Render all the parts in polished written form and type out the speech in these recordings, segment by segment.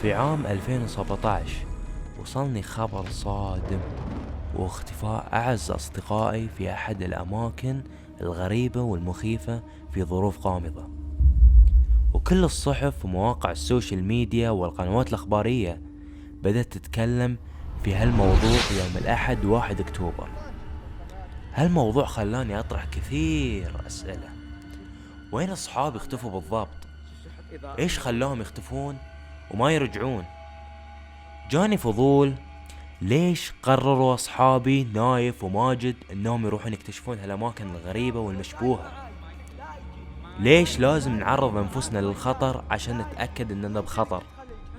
في عام 2017 وصلني خبر صادم واختفاء أعز أصدقائي في أحد الأماكن الغريبة والمخيفة في ظروف غامضة. وكل الصحف ومواقع السوشيال ميديا والقنوات الأخبارية بدأت تتكلم في هالموضوع يوم الأحد 1 أكتوبر. هالموضوع خلاني أطرح كثير أسئلة. وين أصحابي اختفوا بالضبط؟ إيش خلاهم يختفون وما يرجعون؟ جاني فضول، ليش قرروا أصحابي نايف وماجد إنهم يروحون يكتشفون هالأماكن الغريبة والمشبوهة؟ ليش لازم نعرض أنفسنا للخطر عشان نتأكد إننا بخطر؟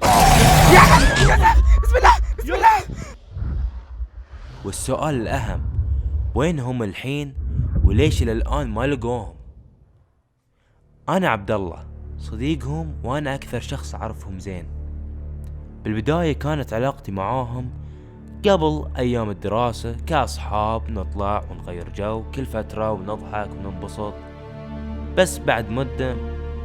بسم الله بسم الله. والسؤال الأهم، وين هم الحين وليش للآن ما لقوهم؟ أنا عبد الله صديقهم، وأنا أكثر شخص أعرفهم زين. بالبداية كانت علاقتي معاهم قبل أيام الدراسة كأصحاب، نطلع ونغير جو كل فترة ونضحك وننبسط. بس بعد مدة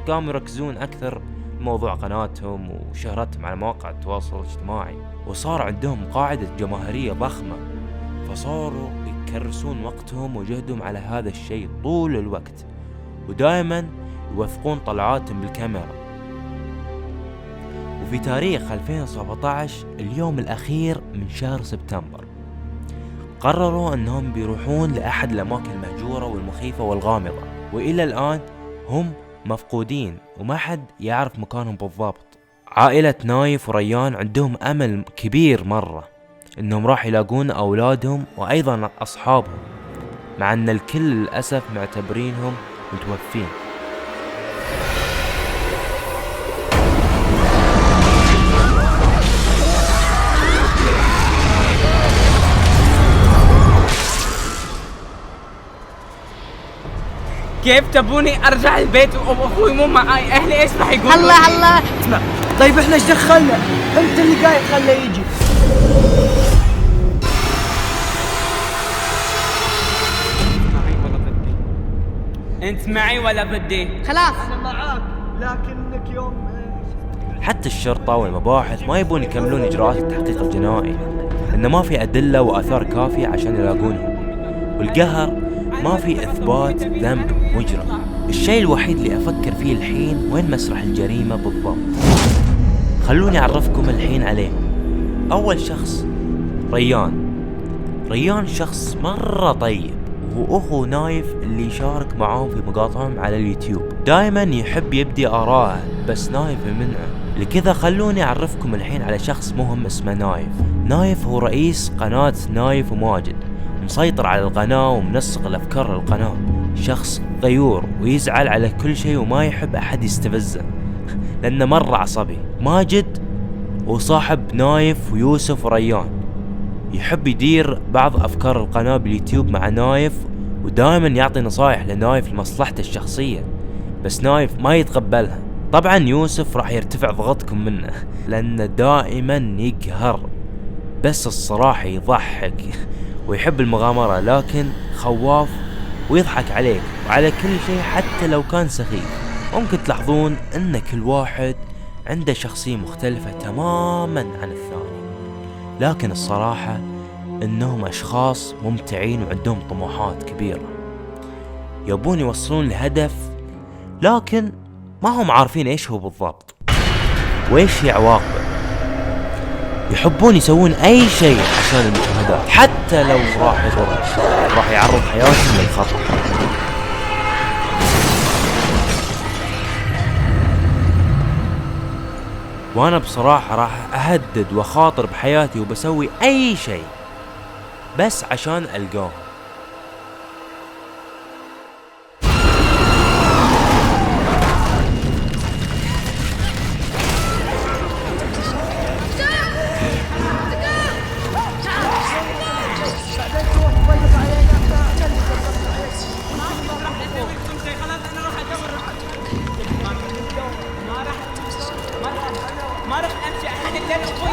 قاموا يركزون أكثر موضوع قناتهم وشهرتهم على مواقع التواصل الاجتماعي، وصار عندهم قاعدة جماهيرية ضخمة، فصاروا يكرسون وقتهم وجهدهم على هذا الشيء طول الوقت، ودائما يوثقون طلعاتهم بالكاميرا. وفي تاريخ 2017 اليوم الأخير من شهر سبتمبر قرروا أنهم بيروحون لأحد الأماكن المهجورة والمخيفة والغامضة، وإلى الآن هم مفقودين وما حد يعرف مكانهم بالضبط. عائلة نايف وريان عندهم أمل كبير مرة أنهم راح يلاقون أولادهم وأيضا أصحابهم، مع أن الكل للأسف معتبرينهم متوفين. كيف تبوني ارجع البيت واخوي مو معاي؟ اهلي ايش راح يقولوا؟ الله اسمع، طيب احنا ايش دخلنا؟ انت اللي قايل خله يجي. انت معي ولا بدي؟ خلاص انا معاك، لكنك يوم حتى الشرطة والمباحث ما يبون يكملون إجراءات التحقيق الجنائي، إن ما في أدلة وآثار كافية عشان يلاقونهم، والقهر ما في إثبات ذنب مجرم. الشيء الوحيد اللي أفكر فيه الحين وين مسرح الجريمة بالضبط. خلوني أعرفكم الحين عليه. أول شخص ريان شخص مرة طيب، وهو أخو نايف اللي يشارك معاهم في مقاطعهم على اليوتيوب. دائما يحب يبدي آراءه، بس نايف يمنعه. لكذا خلوني أعرفكم الحين على شخص مهم اسمه نايف هو رئيس قناة نايف وماجد، مسيطر على القناة ومنسق الأفكار للقناة. شخص غيور ويزعل على كل شيء وما يحب أحد يستفزه لأنه مرة عصبي. ماجد وصاحب نايف ويوسف وريان، يحب يدير بعض أفكار القناة باليوتيوب مع نايف، ودائما يعطي نصايح لنايف لمصلحته الشخصية، بس نايف ما يتقبلها. طبعا يوسف راح يرتفع ضغطكم منه لأنه دائما يقهر، بس الصراحة يضحك ويحب المغامرة، لكن خواف ويضحك عليك وعلى كل شيء حتى لو كان سخيف. ممكن تلاحظون ان كل واحد عنده شخصية مختلفة تماما عن الثاني، لكن الصراحة انهم اشخاص ممتعين وعندهم طموحات كبيرة، يبون يوصلون لهدف، لكن ما هم عارفين ايش هو بالضبط وايش هي عواقبه. يحبون يسوون اي شيء عشان المشاهدات، حتى لو راح يضر، راح يعرض حياتهم للخطر. وانا بصراحة راح اهدد واخاطر بحياتي وبسوي اي شيء بس عشان القاهم. ما راح امشي احد الليل اخوي.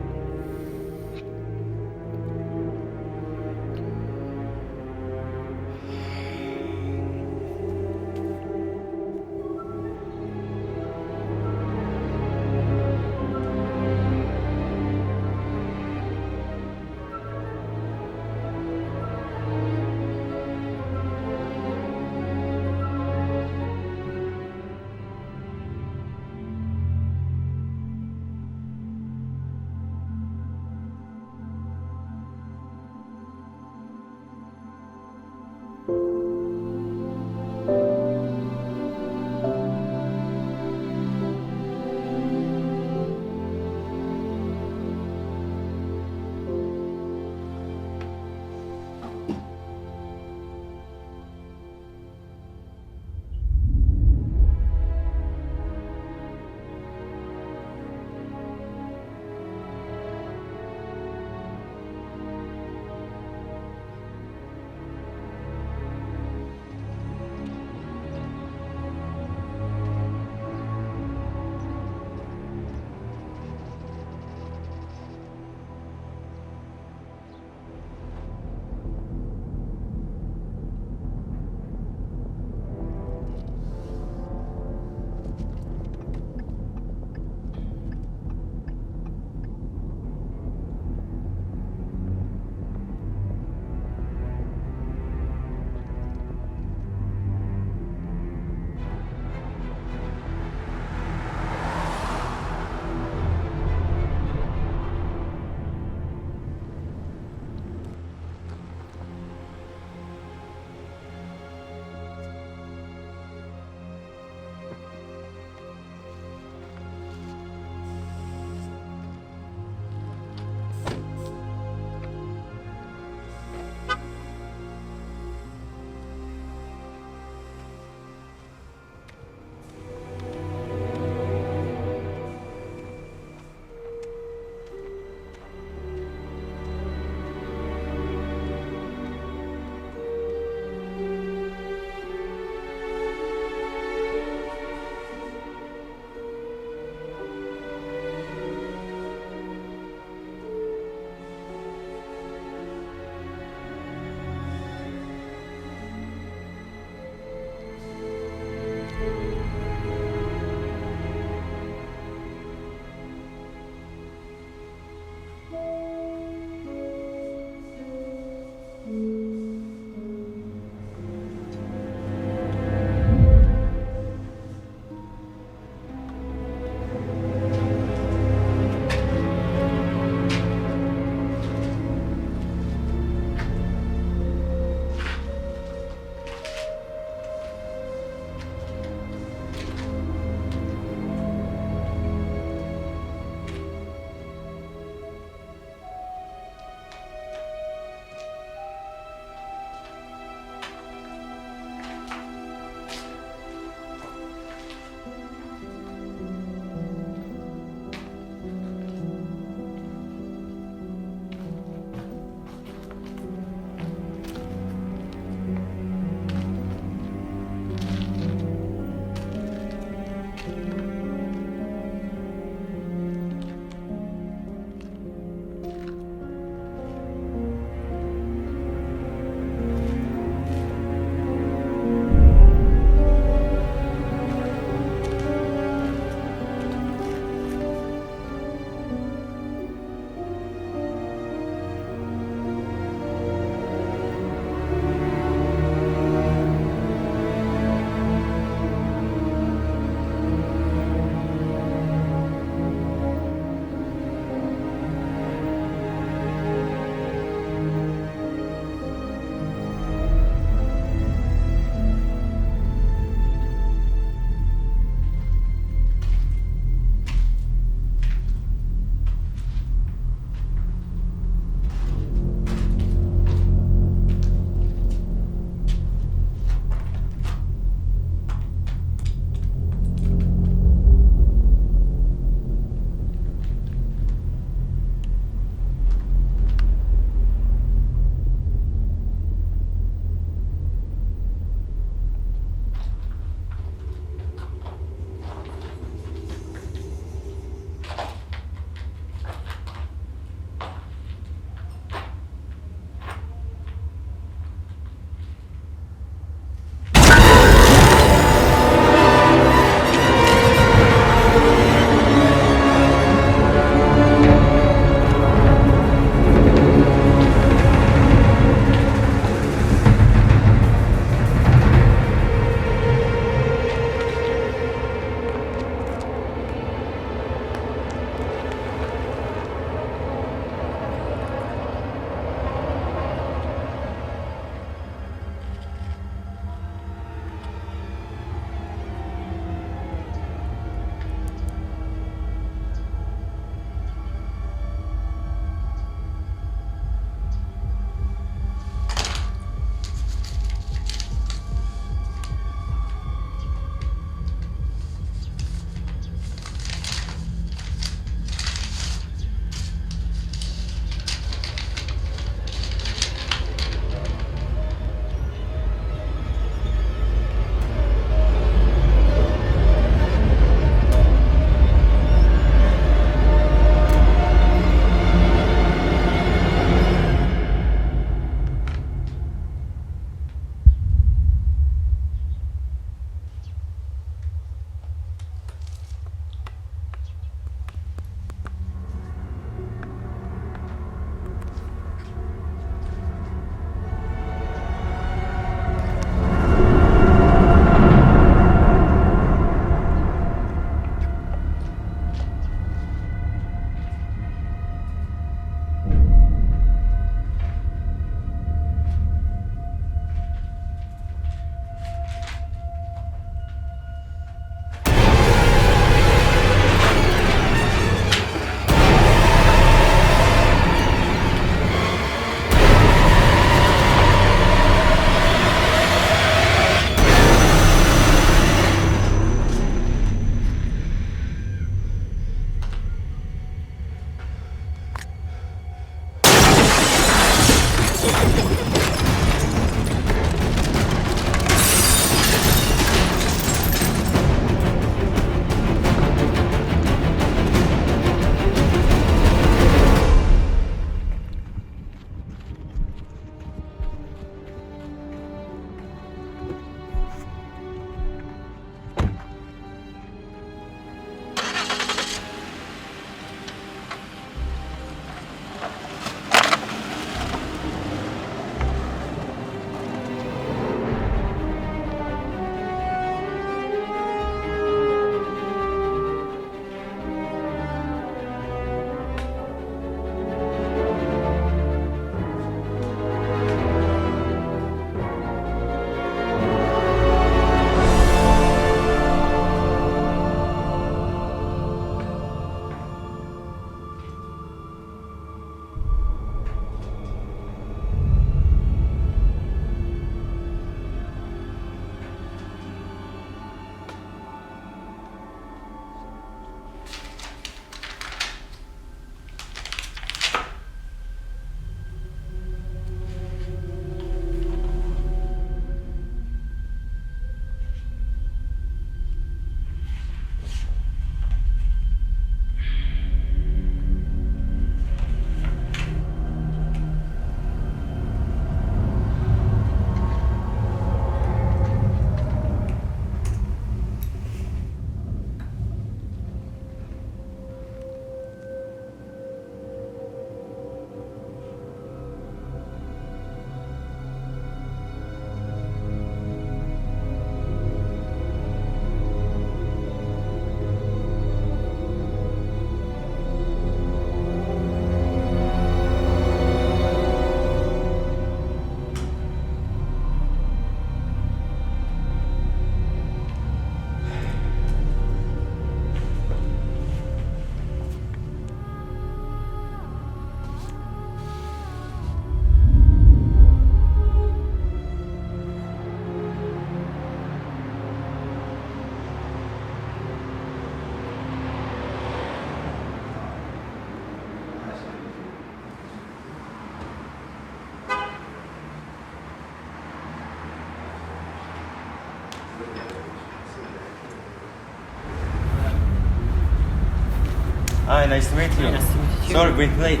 Hi, nice to meet you. Nice to meet you. Sorry, we're late.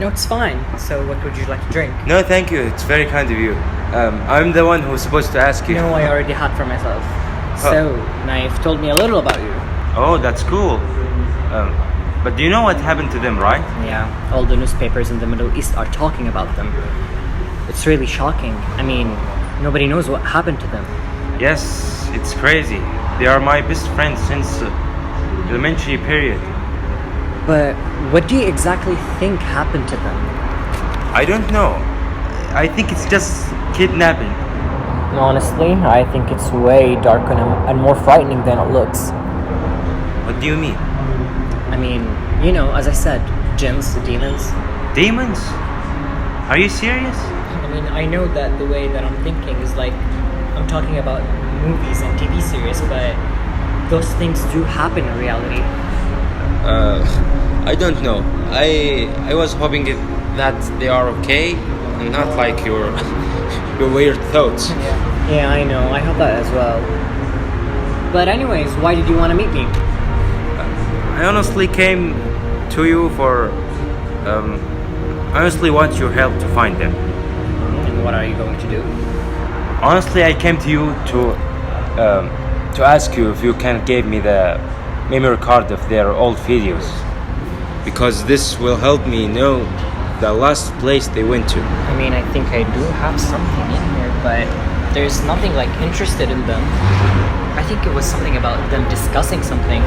No, it's fine. So what would you like to drink? No, thank you. It's very kind of you. I'm the one who's supposed to ask you. No, I already had for myself. So, Naif told me a little about you. Oh, that's cool. But do you know what happened to them, right? Yeah, all the newspapers in the Middle East are talking about them. It's really shocking. I mean, nobody knows what happened to them. Yes, it's crazy. They are my best friends since elementary period. But what do you exactly think happened to them? I don't know. I think it's just kidnapping. Honestly, I think it's way darker and more frightening than it looks. What do you mean? I mean, you know, as I said, jinns, demons. Demons? Are you serious? I mean, I know that the way that I'm thinking is like, I'm talking about movies and TV series, but those things do happen in reality. I don't know. I was hoping that they are okay and not like your your weird thoughts. Yeah, I know. I hope that as well. But anyways, why did you want to meet me? I honestly came to you for I honestly want your help to find them. And what are you going to do? Honestly, I came to you to ask you if you can give me the memory card of their old videos, because this will help me know the last place they went to. I mean, I think I do have something in here, but there's nothing like interested in them. I think it was something about them discussing something.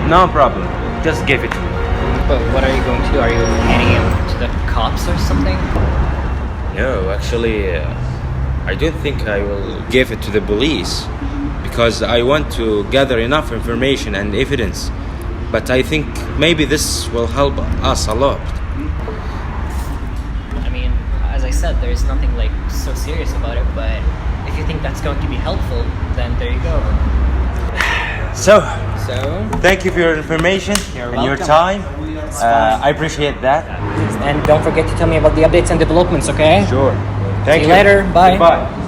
No problem. Just give it to me. But what are you going to do? Are you handing him to the cops or something? No, actually, I don't think I will give it to the police, because I want to gather enough information and evidence. But I think maybe this will help us a lot. I mean, as I said, there's nothing like so serious about it, but if you think that's going to be helpful, then there you go. So, So, Thank you for your information You're and your welcome. time. I appreciate that. and don't forget to tell me about the updates and developments, okay? Sure. Thank See you later. Bye. Bye.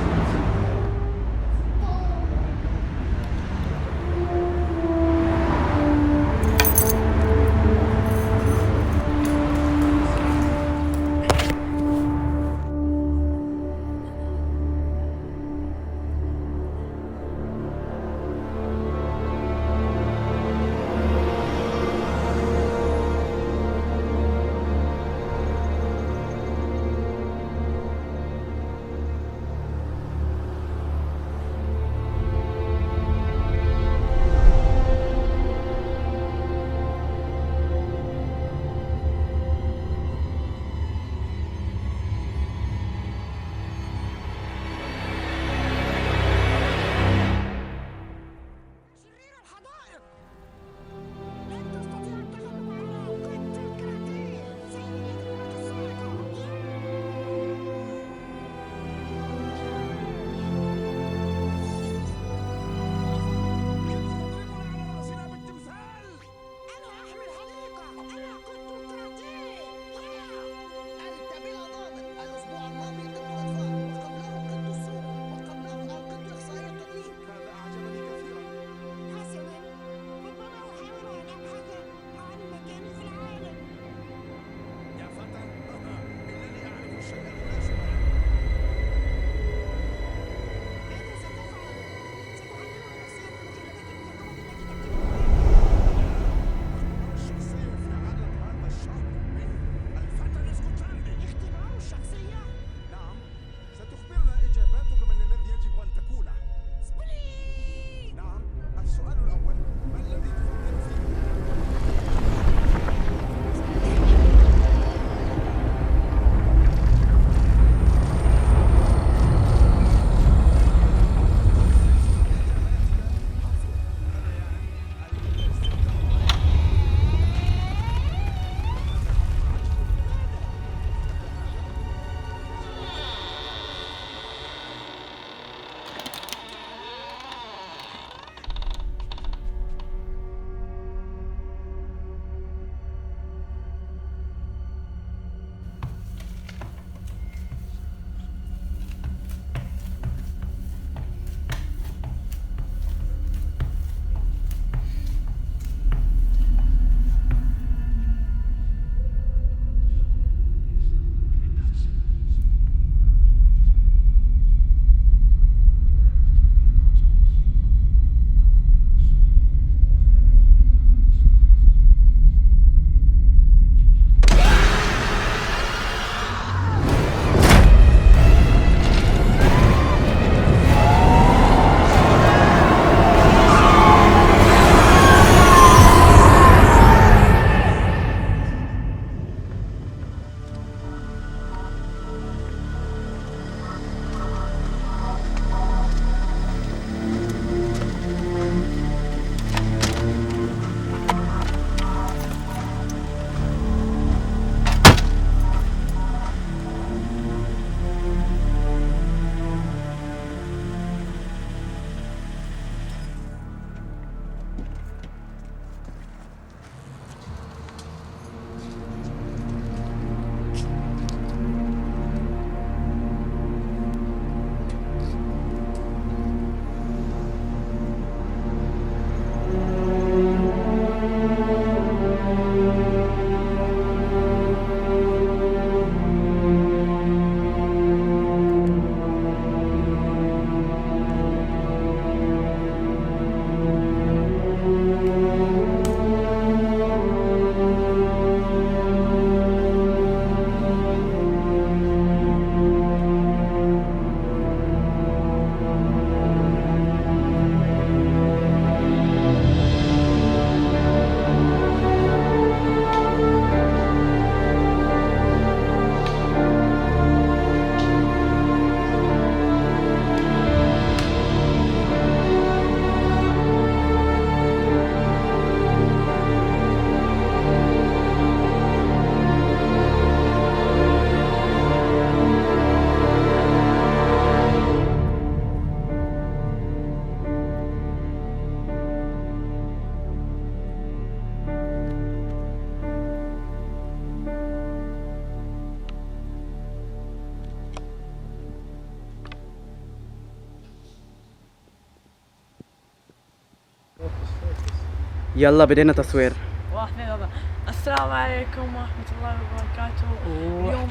يلا بدينا تصوير. واحد اثنين ثلاثة. السلام عليكم ورحمة الله وبركاته. اليوم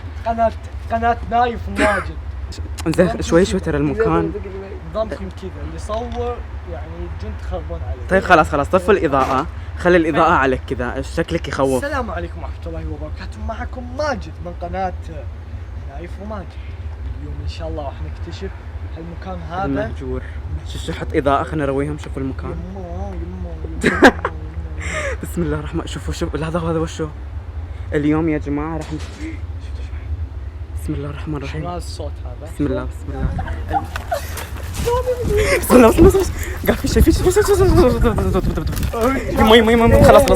قناة نايف وماجد. انزين شوي ترى المكان. نظامكم كذا اللي يصور يعني جنت تخربون عليه. طيب خلاص طفوا الإضاءة، خلي الإضاءة عليك كذا شكلك يخوف. السلام عليكم ورحمة الله وبركاته، معكم ماجد من قناة نايف وماجد. اليوم إن شاء الله راح نكتشف هالمكان هذا المهجور. شو حط إضاءة خلينا نرويهم شوفوا المكان. يمه. بسم الله الرحمن. شوفوا هذا وشو اليوم يا جماعة راح بسم الله الرحمن الرحيم. شنو الصوت هذا؟ بسم الله قاعد في شيء مي خلاص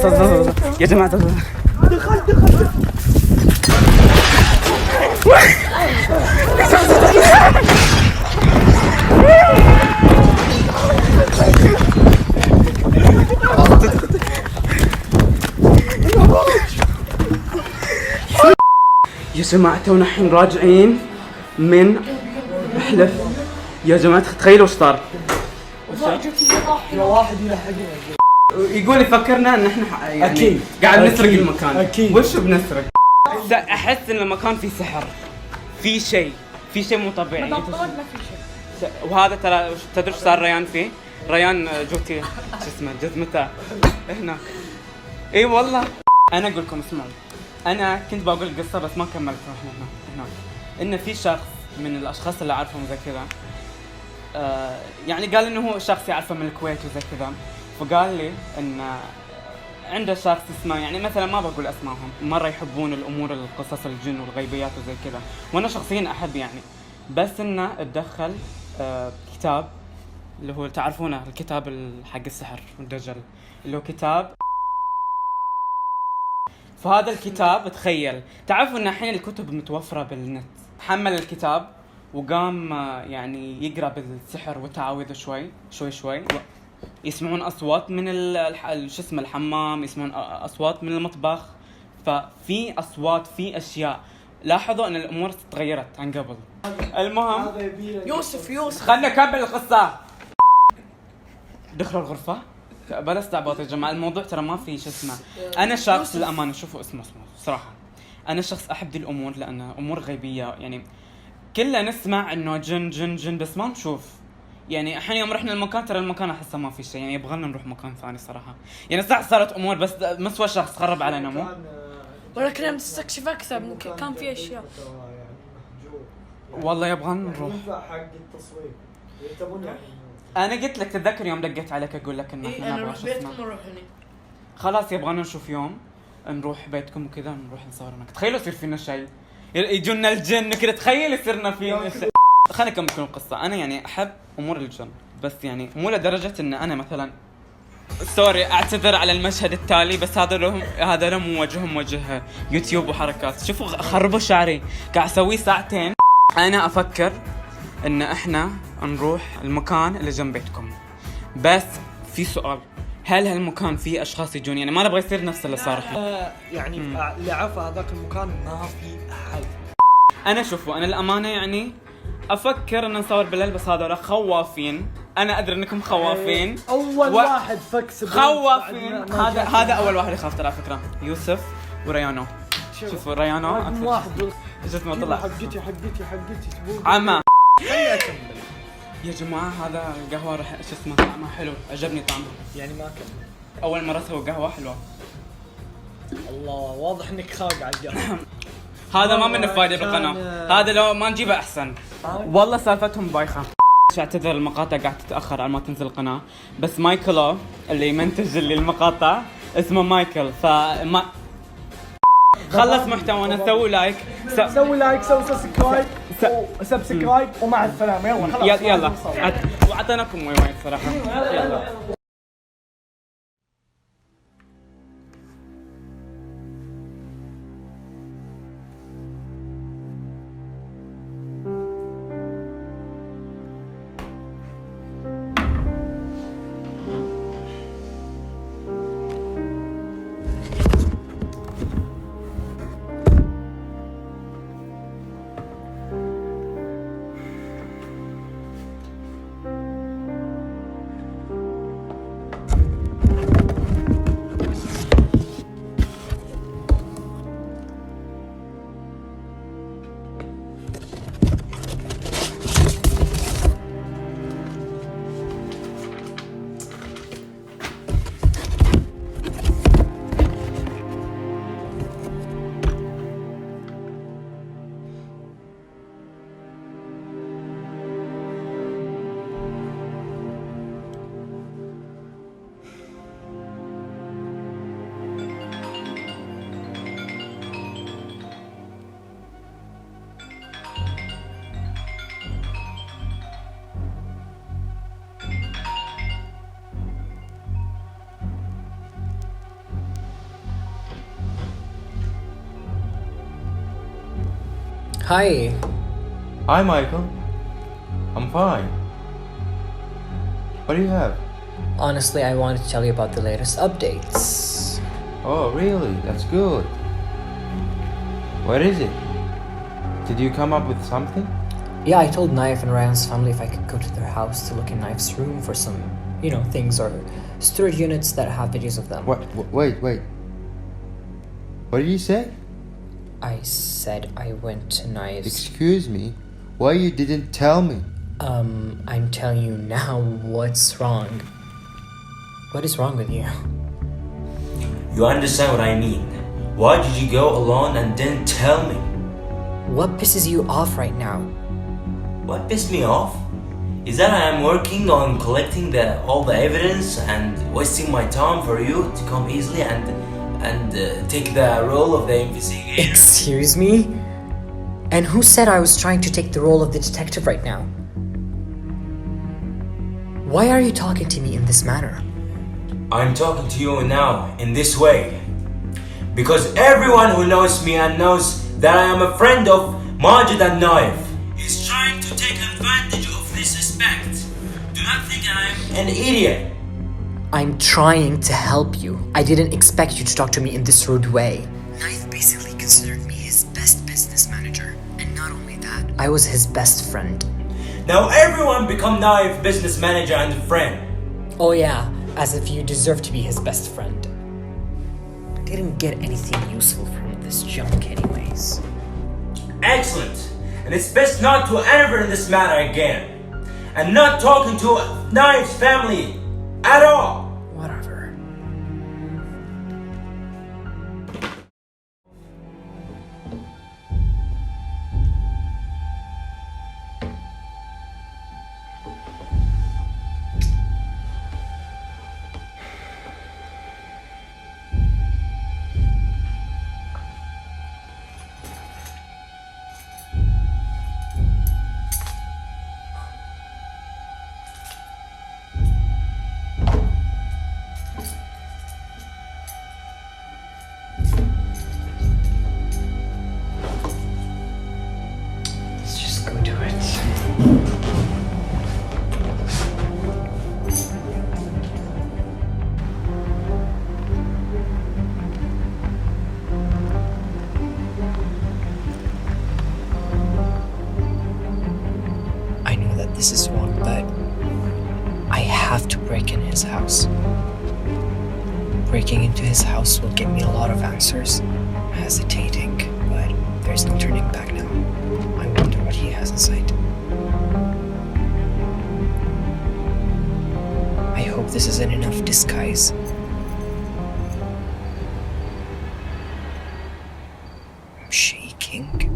يا جماعة دخل يا جماعة تونا الحين راجعين من احلف يا جماعة تخيلوا ايش صار. يا واحد يلحقنا يقول يفكرنا ان احنا يعني أكيد. قاعد نسرق المكان. أكيد. وش بنسرق؟ احس ان المكان فيه سحر، في شيء مو طبيعي. ما في شيء. وهذا ترى تدري ايش صار ريان فيه؟ ريان جوتي شو اسمه جزمته هنا. اي والله انا اقول لكم اسمعوا، انا كنت بقول القصه بس ما كملتها. احنا هناك ان في شخص من الاشخاص اللي اعرفهم زي كذا، يعني قال انه هو شخص يعرفه من الكويت وزي كذا، فقال لي ان عنده شخص اسمه يعني مثلا ما بقول اسمائهم، مره يحبون الامور القصص الجن والغيبيات وزي كذا، وانا شخصيا احب يعني، بس انه اتدخل كتاب اللي هو تعرفونه الكتاب حق السحر والدجل اللي هو كتاب. فهذا الكتاب تخيل تعرفوا ان الحين الكتب متوفره بالنت، حمل الكتاب وقام يعني يقرا بالسحر والتعاوذ شوي يسمعون اصوات من شو اسمه الحمام، يسمعون اصوات من المطبخ، ففي اصوات في اشياء. لاحظوا ان الامور تغيرت عن قبل. المهم يوسف خلنا نكمل القصه. دخلوا الغرفه بلا استعباط يا جماعه، الموضوع ترى ما في شو اسمه. انا شخص للامانه شوفوا اسمه صراحه انا شخص احب دي الامور لانها امور غيبيه، يعني كلنا نسمع انه جن بس ما نشوف. يعني الحين يوم رحنا المكان ترى المكان احسه ما في شيء، يعني يبغالنا نروح مكان ثاني صراحه. يعني صح صارت امور بس مسوى شخص خرب علينا مو، ولكن لما تستكشف اكثر كان في اشياء. والله يبغالنا نروح. حق التصوير تبون يعني. انا قلت لك تتذكر يوم دقيت عليك اقول لك ان احنا انا نبغى اروح شو اسمه. بيتكم واروح هني. خلاص يبغانا نشوف يوم نروح بيتكم وكذا نروح نصور هناك. تخيلوا يصير فينا شيء، يجونا الجن كذا، تخيل يصيرنا فينا شيء. خليني اكمل لكم القصه. انا يعني احب امور الجن بس يعني مو لدرجه ان انا مثلا سوري اعتذر على المشهد التالي، بس هذا لهم وجه يوتيوب وحركات. شوفوا خربوا شعري قاعد اسويه ساعتين. انا افكر ان احنا نروح المكان اللي جنب بيتكم، بس في سؤال، هل هالمكان فيه اشخاص يجون؟ يعني ما نبغى يصير نفس اللي صار يعني اللي عرف هذاك المكان ما في احد. انا شوفوا انا الامانه يعني افكر ان نصور بالليل، بس هذول خوافين. انا ادري انكم خوافين. اول واحد فكس خوافين. هذا اول واحد يخاف ترى فكره، يوسف وريانو. شوفوا ريانو واحد اسمه طلع حقتي تبون عما. خليني اكمل يا جماعه. هذا القهوه راح شو اسمه طعمها حلو، عجبني طعمها. يعني ما كمل. اول مره اسوي قهوه حلوه. الله واضح انك خارق على القهوه. هذا ما منه فايده بالقناه، هذا لو ما نجيبه احسن. والله سالفتهم بايخه. اعتذر المقاطع قاعد تتاخر على ما تنزل القناه، بس مايكلو اللي يمنتج لي المقاطع اسمه مايكل، فما خلص محتوانا. سووا لايك سووا سبسكرايب ومع السلامه. يلا خلاص يلا وعطيناكم وايد صراحه. يلا Hi. Hi, Michael. I'm fine. What do you have? Honestly, I wanted to tell you about the latest updates. Oh, really? That's good. What is it? Did you come up with something? Yeah, I told Naif and Ryan's family if I could go to their house to look in Naif's room for some, things or storage units that have videos of them. What? Wait. What did you say? I said I went to Naif's. Excuse me? Why you didn't tell me? I'm telling you now what's wrong. What is wrong with you? You understand what I mean? Why did you go alone and didn't tell me? What pisses you off right now? What pissed me off is that I am working on collecting all the evidence and wasting my time for you to come easily and take the role of the investigator. Excuse me? And who said I was trying to take the role of the detective right now? Why are you talking to me in this manner? I'm talking to you now in this way because everyone who knows me and knows that I am a friend of Majid and Naif is trying to take advantage of this respect. Do not think I am an idiot. I'm trying to help you. I didn't expect you to talk to me in this rude way. Naif basically considered me his best business manager. And not only that, I was his best friend. Now everyone become Naif business manager and friend. Oh yeah, as if you deserve to be his best friend. I didn't get anything useful from this junk anyways. Excellent. And it's best not to ever in this matter again. And not talking to Naif's family at all. Whatever. Let's just go do it. I know that this is wrong, but I have to break in his house. Breaking into his house will give me a lot of answers. I'm hesitating, but there's no turning back now. I wonder what he has in sight. I hope this isn't enough disguise. I'm shaking.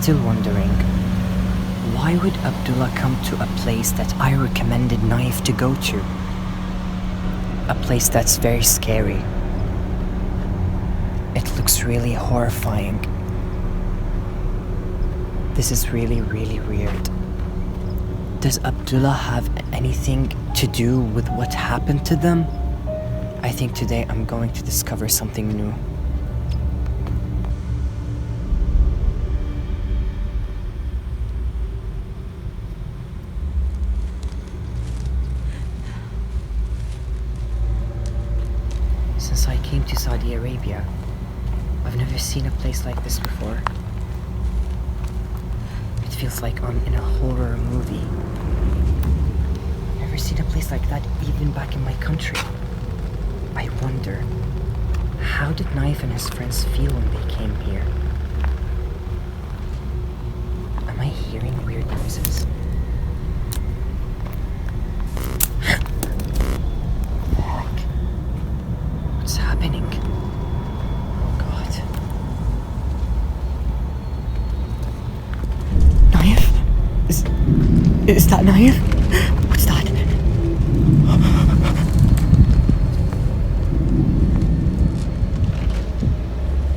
still wondering, why would Abdullah come to a place that I recommended Naif to go to? A place that's very scary. It looks really horrifying. This is really, really weird. Does Abdullah have anything to do with what happened to them? I think today I'm going to discover something new. Since I came to Saudi Arabia, I've never seen a place like this before. It feels like I'm in a horror movie. Never seen a place like that even back in my country. I wonder, how did Naif and his friends feel when they came here? Am I hearing weird noises? What the heck? What's happening? Oh God. Naif? Is that Naif? What's that?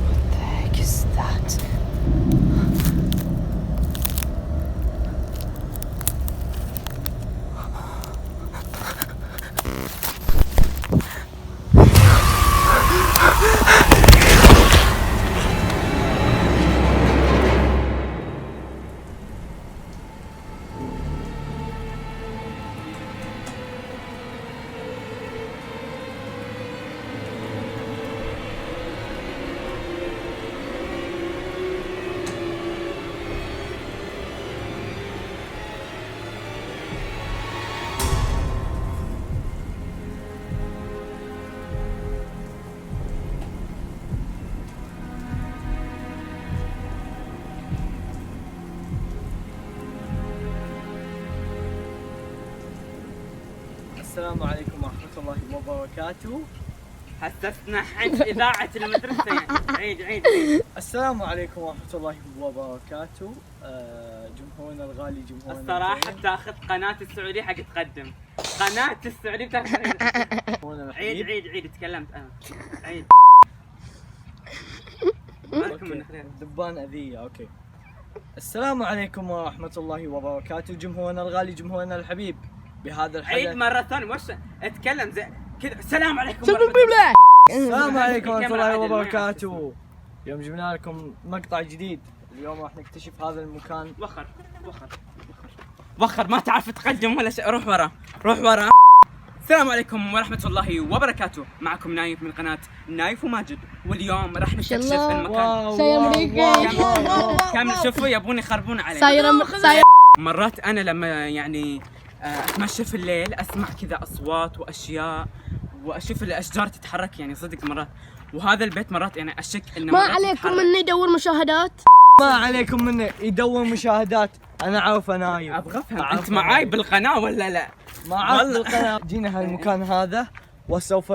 What the heck is that? السلام عليكم ورحمة الله وبركاته. حسسنا حج إذاعة المدرسة يعني. عيد. السلام عليكم ورحمة الله وبركاته. جمهورنا الغالي، جمهورنا الصراحة بتاخذ قناة السعودية حق تقدم. قناة السعودية بتاخذ. عيد تكلمت أنا. عيد. مالكم من خير. دبان أذية. أوكي. السلام عليكم ورحمة الله وبركاته، جمهورنا الغالي، جمهورنا الحبيب. بهذا الحدث عيد مرة ثانية. وش اتكلم زي كذا. السلام عليكم. السلام عليكم ورحمة الله وبركاته. اليوم جبنا لكم مقطع جديد. اليوم راح نكتشف هذا المكان. وخر ما تعرف تقدم ولا شيء. روح ورا. السلام عليكم ورحمة الله وبركاته. معكم نايف من قناة نايف وماجد، واليوم راح نكتشف المكان. شاي أمريكي. كامل شوفوا يبون يخربون علي. مرات أنا لما يعني أتمشى في الليل أسمع كذا أصوات وأشياء، وأشوف الأشجار تتحرك يعني صدق مرات. وهذا البيت مرات يعني أشك إنه ما عليكم مني يدور مشاهدات. ما عليكم منه يدور مشاهدات. أنا عارف نايف. أبغى أفهم أنت معاي بالقناة ولا لا؟ معاي بالقناة. جينا هالمكان هذا وسوف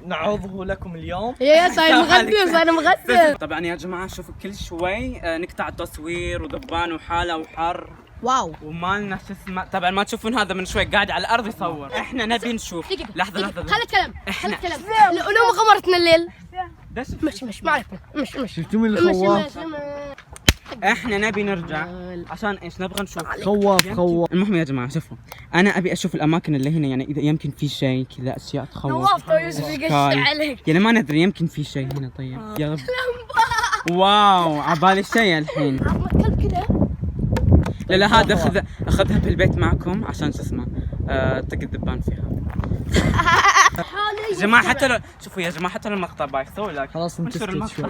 نعرضه لكم اليوم. يا صاير مغثر. طبعا يا جماعة شوفوا كل شوي نقطع تصوير ودبان وحالة وحر. واو. ومالنا شو اسمه. طبعا ما تشوفون هذا من شوي قاعد على الارض يصور. احنا نبي نشوف. لحظه خلي الكلام. احنا لو غمرتنا الليل. مش ما عليكم. مش شفتوا من الخواف؟ احنا نبي نرجع عشان ايش نبغى نشوف. خواف. المهم يا جماعه شوفوا، انا ابي اشوف الاماكن اللي هنا، يعني اذا يمكن في شيء كذا اشياء تخوف. نواف يوسف يقش عليك. يعني ما ندري يمكن في شيء هنا. طيب يا رب. واو عبالي شيء الحين. لا هذا اخذها بالبيت معكم عشان شو اسمه طق الذبان فيها. يا جماعه حتى لو شوفوا يا جماعه حتى لو المقطع بايخ سوي لايك. خلاص ننشر المقطع.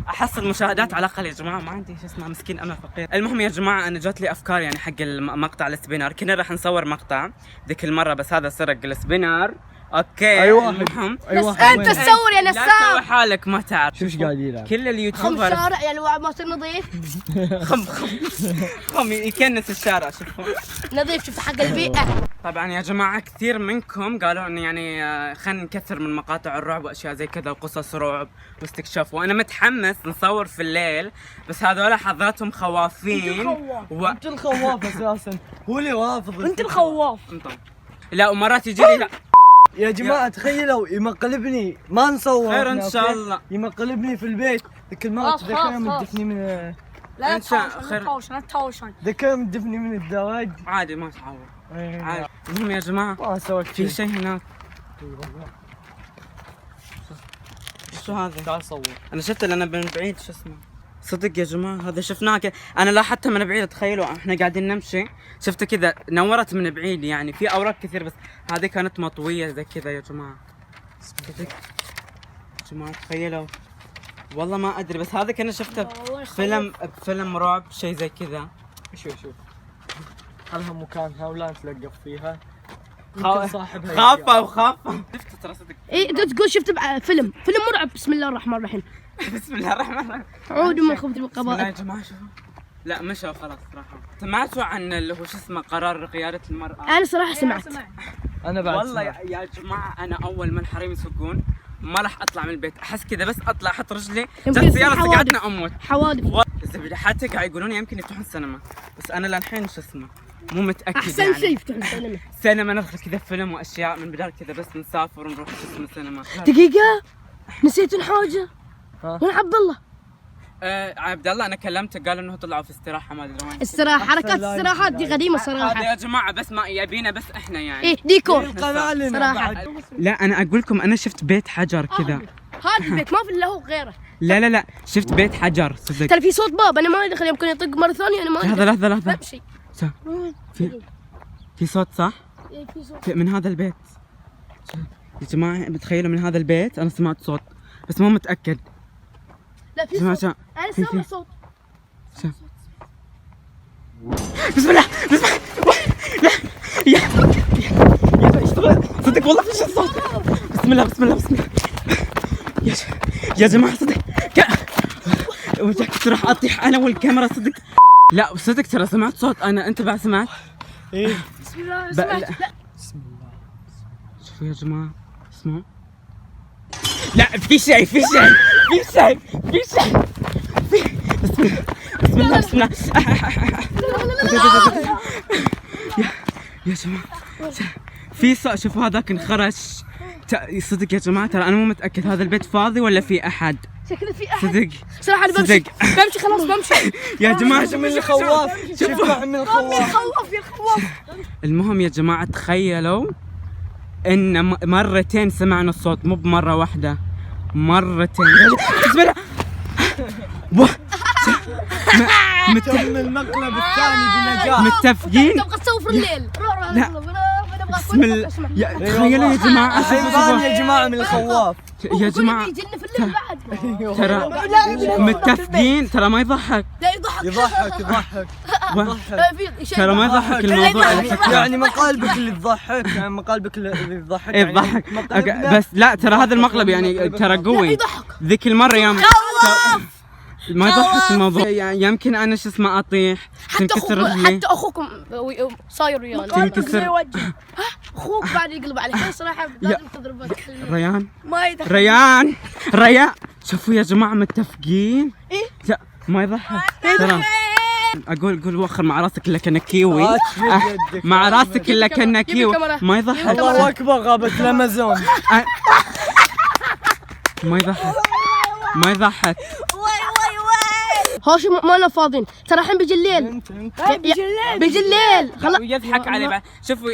احصل مشاهدات على الاقل يا جماعه. ما عندي شو اسمه مسكين انا فقير. المهم يا جماعه انا جات لي افكار يعني حق المقطع السبينار. كنا راح نصور مقطع ذيك المره بس هذا سرق السبينار اوكي أي واحد. المهم اي واحد انت وين؟ تصور يا لا تسوي نسام. حالك ما تعرف. شوف ايش قاعد يلعب. كل خم اليوتيوبرز شارع يعني الواحد ما تصير نظيف. خم يكنس الشارع شوفوا. نظيف شوف حق البيئة. طبعا يا جماعة كثير منكم قالوا انه يعني خلينا نكثر من مقاطع الرعب واشياء زي كذا وقصص رعب واستكشاف، وانا متحمس نصور في الليل، بس هذول حضرتهم خوافين انت الخواف اساسا، هو اللي رافض. انت الخواف. لا ومرات يجي لي يا جماعة تخيلوا يمقلبني، ما نصور خير إحنا، إن شاء أوكي؟ الله. يمقلبني في البيت، ذيك المرة خلاص، تذكرها خلاص. مدفني من لا إن تهاوشن شاء لا خير. تهاوشن لا تهاوشن. ذكرها مدفني من الدرج. عادي ما تعور إيه، عادي. المهم يا جماعة ما سويت في شيء هناك. شو هذا؟ تعال صور. انا شفت اللي انا من بعيد شو اسمه. صدق يا جماعة هذا شفناه كذا، انا لاحظتها من بعيد. تخيلوا احنا قاعدين نمشي شفت كذا نورت من بعيد، يعني في اوراق كثير بس هذه كانت مطوية زي كذا يا جماعة. صدق يا جماعة تخيلوا والله ما ادري، بس هذا كنا شفته بفيلم رعب شيء زي كذا. شوف هلها مكانها ولا نتلقف فيها. خا- يمكن صاحبها خافة وخافة. شفت ترى صدق. ايه انت تقول شفت فيلم مرعب. بسم الله الرحمن الرحيم. بسم الله الرحمن الرحيم. عودوا من خبث بسم الله يا القبائل. جماعة شوفوا. لا مشوا خلاص راحوا. سمعتوا عن اللي هو شو اسمه قرار قيادة المرأة؟ انا صراحة سمعت. انا بعد والله سمعت. يا جماعة أنا أول ما الحريم يسوقون ما راح أطلع من البيت، أحس كذا بس أطلع أحط رجلي يمكن جت يصير سيارة حوادث. سقعتنا أموت. حوادث. الزبدة حتى قاعد يقولون يمكن يفتحون السينما، بس أنا للحين شو اسمه مو متأكد. احسن يعني شيء يفتحون السينما. سينما ندخل كذا فيلم وأشياء من بدال كذا بس نسافر ونروح شو اسمه سينما. دقيقة نسيتون حاجة. ها؟ وين عبد الله؟ عبد الله أنا كلمته قال إنه طلعوا في استراحة ما أدري وين. استراحة حركات لا استراحات دي قديمة هذا صراحة. يا جماعة بس ما يبينا بس إحنا يعني. ايه ديكور. القناة لنا صراحة. بعد. لا أنا أقول لكم أنا شفت بيت حجر كذا. هذا البيت ما في الا هو غيره. لا شفت بيت حجر صدق. ترى في صوت باب انا ما ادري يمكن يطق مرة ثانية انا ما ادري. لحظة بمشي. في صوت صح؟ إيه، في صوت. من هذا البيت يا جماعة بتخيلوا من هذا البيت أنا سمعت صوت بس مو متأكد. لا في جماعة صوت. انا سامع صوت. بسم الله لا يا صدق والله في شيء صوت. بسم الله يا جماعة صدق وجهك راح أطيح أنا والكاميرا صدق. لا صدق ترى سمعت صوت أنا. أنت بعد سمعت؟ ايه بسم الله لا. سمعت. لا شوفوا يا جماعة اسمعوا. لا في شيء بسم الله يا جماعة في صوت. شوفوا هذاك انخرش صدق يا جماعة ترى أنا مو متأكد هذا البيت فاضي ولا في أحد. شكله في احد. صدق صراحة انا بمشي خلاص بمشي. يا جماعة من الخواف. شوف من الخواف. خوف يا خوف. المهم يا جماعة تخيلوا إن مرتين سمعنا الصوت مو بمرة واحدة مرتين. بسم الله تم المقلب الثاني بنجاح. متفقين. تبغى تسوي في الليل. لا. بسم الله تخيلوا يا جماعة الحين يا جماعة من الخواف. يا جماعة يجينا في الليل بعد. ترى متفقين ترى ما يضحك. لا يضحك. يضحك في شيء ترى ما يضحك الموضوع على فكرة. يعني مقالبك اللي تضحك، يعني مقالبك اللي تضحك. ايه يضحك بس لا ترى هذا المقلب يعني ترى قوي. يضحك. ذيك المرة يوم ما يضحك الموضوع. يعني يمكن انا شو اسمه اطيح تنكسر رجلي. حتى اخوكم صاير ويانا. تنكسر اخوك بعد يقلب عليك صراحة لازم تضربه. ريان ما يضحك. ريان شوفوا يا جماعة متفقين. إيه؟ لا ما يضحك ترى. اقول وخر مع راسك الا كأنك كيوي. مع راسك الا كأنك كيوي ما يضحك. الله اكبر غابة الامازون. ما يضحك. هاشم ما لنا فاضيين ترى الحين بيجي الليل. بيجي الليل خلاص. يضحك علي بعد. شوفوا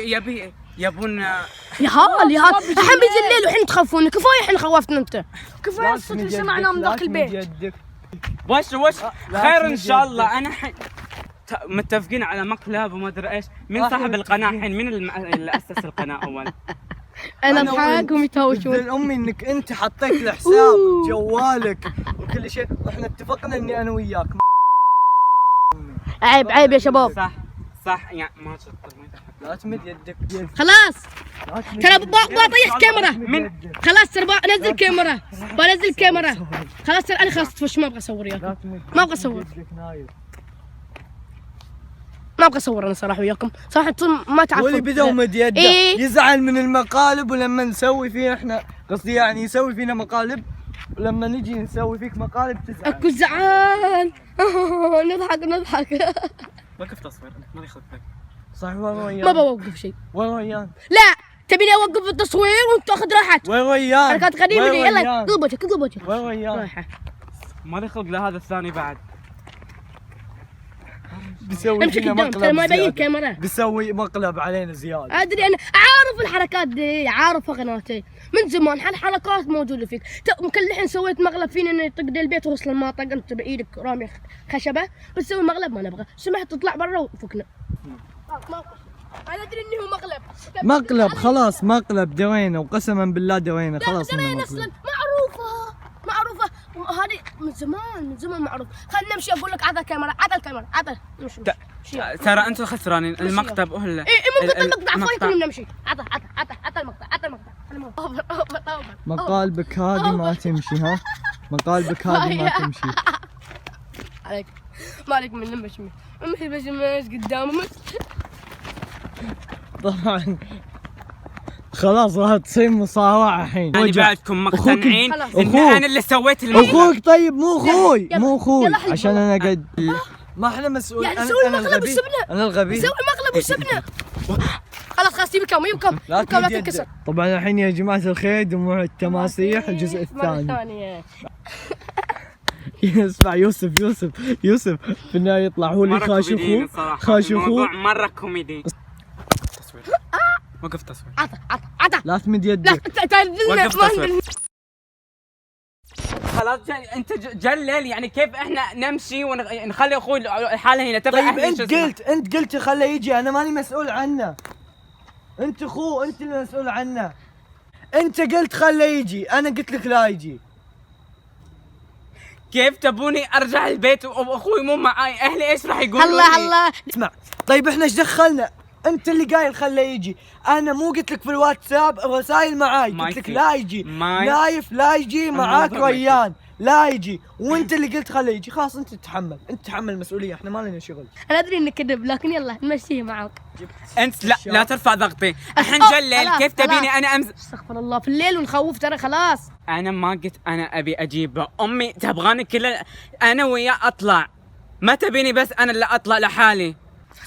يبون يا هال الحين بيجي الليل والحين تخافون. كفايه الحين خوفتنا انت. كفايه الصوت اللي سمعناه من ذاك البيت. وش خير ان شاء الله. انا متفقين على مقلب وما ادري ايش. مين صاحب القناه الحين؟ مين اللي اسس القناه اول؟ انا اضحكهم يتهاوشون. امي انك انت حطيت الحساب جوالك وكل شيء، واحنا اتفقنا اني انا وياك. عيب يا شباب. صح يعني ما شطر ما يضحك. لا تمد يدك بيدك. خلاص لا تمد ترى يدك. بطيح كاميرا. من خلاص ترى بنزل كاميرا. بنزل كاميرا. خلاص ترى انا خلاص تفش ما ابغى اصور لا وياكم. تمد ما أبغى أصور. يدك نايف. ما ابغى اصور انا صراحه وياكم. صراحه انتم ما تعرفون. واللي بدأ ومد يده إيه؟ يزعل من المقالب، ولما نسوي فيه احنا قصدي يعني يسوي فينا مقالب، ولما نجي نسوي فيك مقالب تزعل. اكو زعل. نضحك. وقف تصوير ما يخلق لك. صح وين ريان؟ ما بوقف شيء. وين ريان؟ لا تبيني اوقف التصوير وانت تاخذ راحت. وين ريان؟ حركات قديمه وين دي. يلا ريان؟ قلب وجهك قلب وجهك. وين ريان؟ رايحه. ما يخلق لهذا الثاني بعد. بيسوي امشي فينا قدام ترى ما مقلب يبين زيادة. كاميرا. بيسوي مقلب علينا زيادة. ادري انا عارف الحركات دي، عارفها قناتي من زمان. هالحركات موجوده فيك. مكلحين سويت مقلب فينا انه يطق لي البيت ووصل ما طق انت بايدك رامي خشبه، بتسوي مقلب ما نبغى. سمحت تطلع برا وفكنا. انا ادري انه هو مقلب. مقلب خلاص، مقلب درينا، وقسما بالله درينا خلاص انه درينا اصلا مقلب. معروفه هذه من زمان معروف. خلينا نمشي اقول لك عطى الكاميرا عطى نمشي. ترى انتم خسرانين المقطع وهلا. اي ممكن تقطع فايكم نمشي. عطى المقطع. مقالبك هذه ما تمشي ها؟ مقالبك هذه ما تمشي. مالك من مش قدامه طبعا خلاص راح تصير مصارعة الحين. يعني بعدكم مقتنعين خلاص. ان أخوك. انا اللي سويت المقلب. اخوك طيب مو اخوي، يلا. مو اخوي يلا حي عشان انا قد ما احنا مسؤول. يعني أنا- نسوي أنا مقلب الغبي. والسبنة. انا الغبي. نسوي مقلب وسبنا. خلاص يبكم لا لا تمد تنكسر. يدك. طبعا الحين يا جماعة الخير دموع التماسيح الجزء الثاني. اسمع يوسف في النهاية يطلع هو اللي مرة خاش كوميديين اخوه، الصراحة. خاش الموضوع اخوه. مرة كوميدي. تصوير. وقف تصوير. عطى لا تمد لا يدك. وقف تصوير. ما خلاص انت جلل يعني كيف احنا نمشي ونخلي اخوي الحالة هنا تبع طيب انت قلت خله يجي، انا ماني مسؤول عنه. انت اخوه، انت اللي مسؤول عنه. انت قلت خله يجي، انا قلت لك لا يجي. كيف تبوني ارجع البيت واخوي مو معاي؟ اهلي ايش راح يقولوا لي؟ الله اسمع طيب احنا ايش دخلنا؟ انت اللي قايل خله يجي، انا مو قلت لك في الواتساب الرسائل معاي، ما قلت لك يصير. لا يجي. ما نايف لا يجي معاك الموضوع ما ريان، لا يجي، وانت اللي قلت خله يجي. خلاص انت تتحمل، انت تتحمل المسؤوليه، احنا ما لنا شغل. انا ادري انك كذب لكن يلا نمشيه معاك. انت لا ترفع ضغطي. الحين أوه، جلل خلاص، كيف تبيني خلاص. انا استغفر الله في الليل ونخوف ترى خلاص. انا ما قلت انا ابي اجيبه، امي تبغاني انا وياه اطلع، ما تبيني بس انا اللي اطلع لحالي.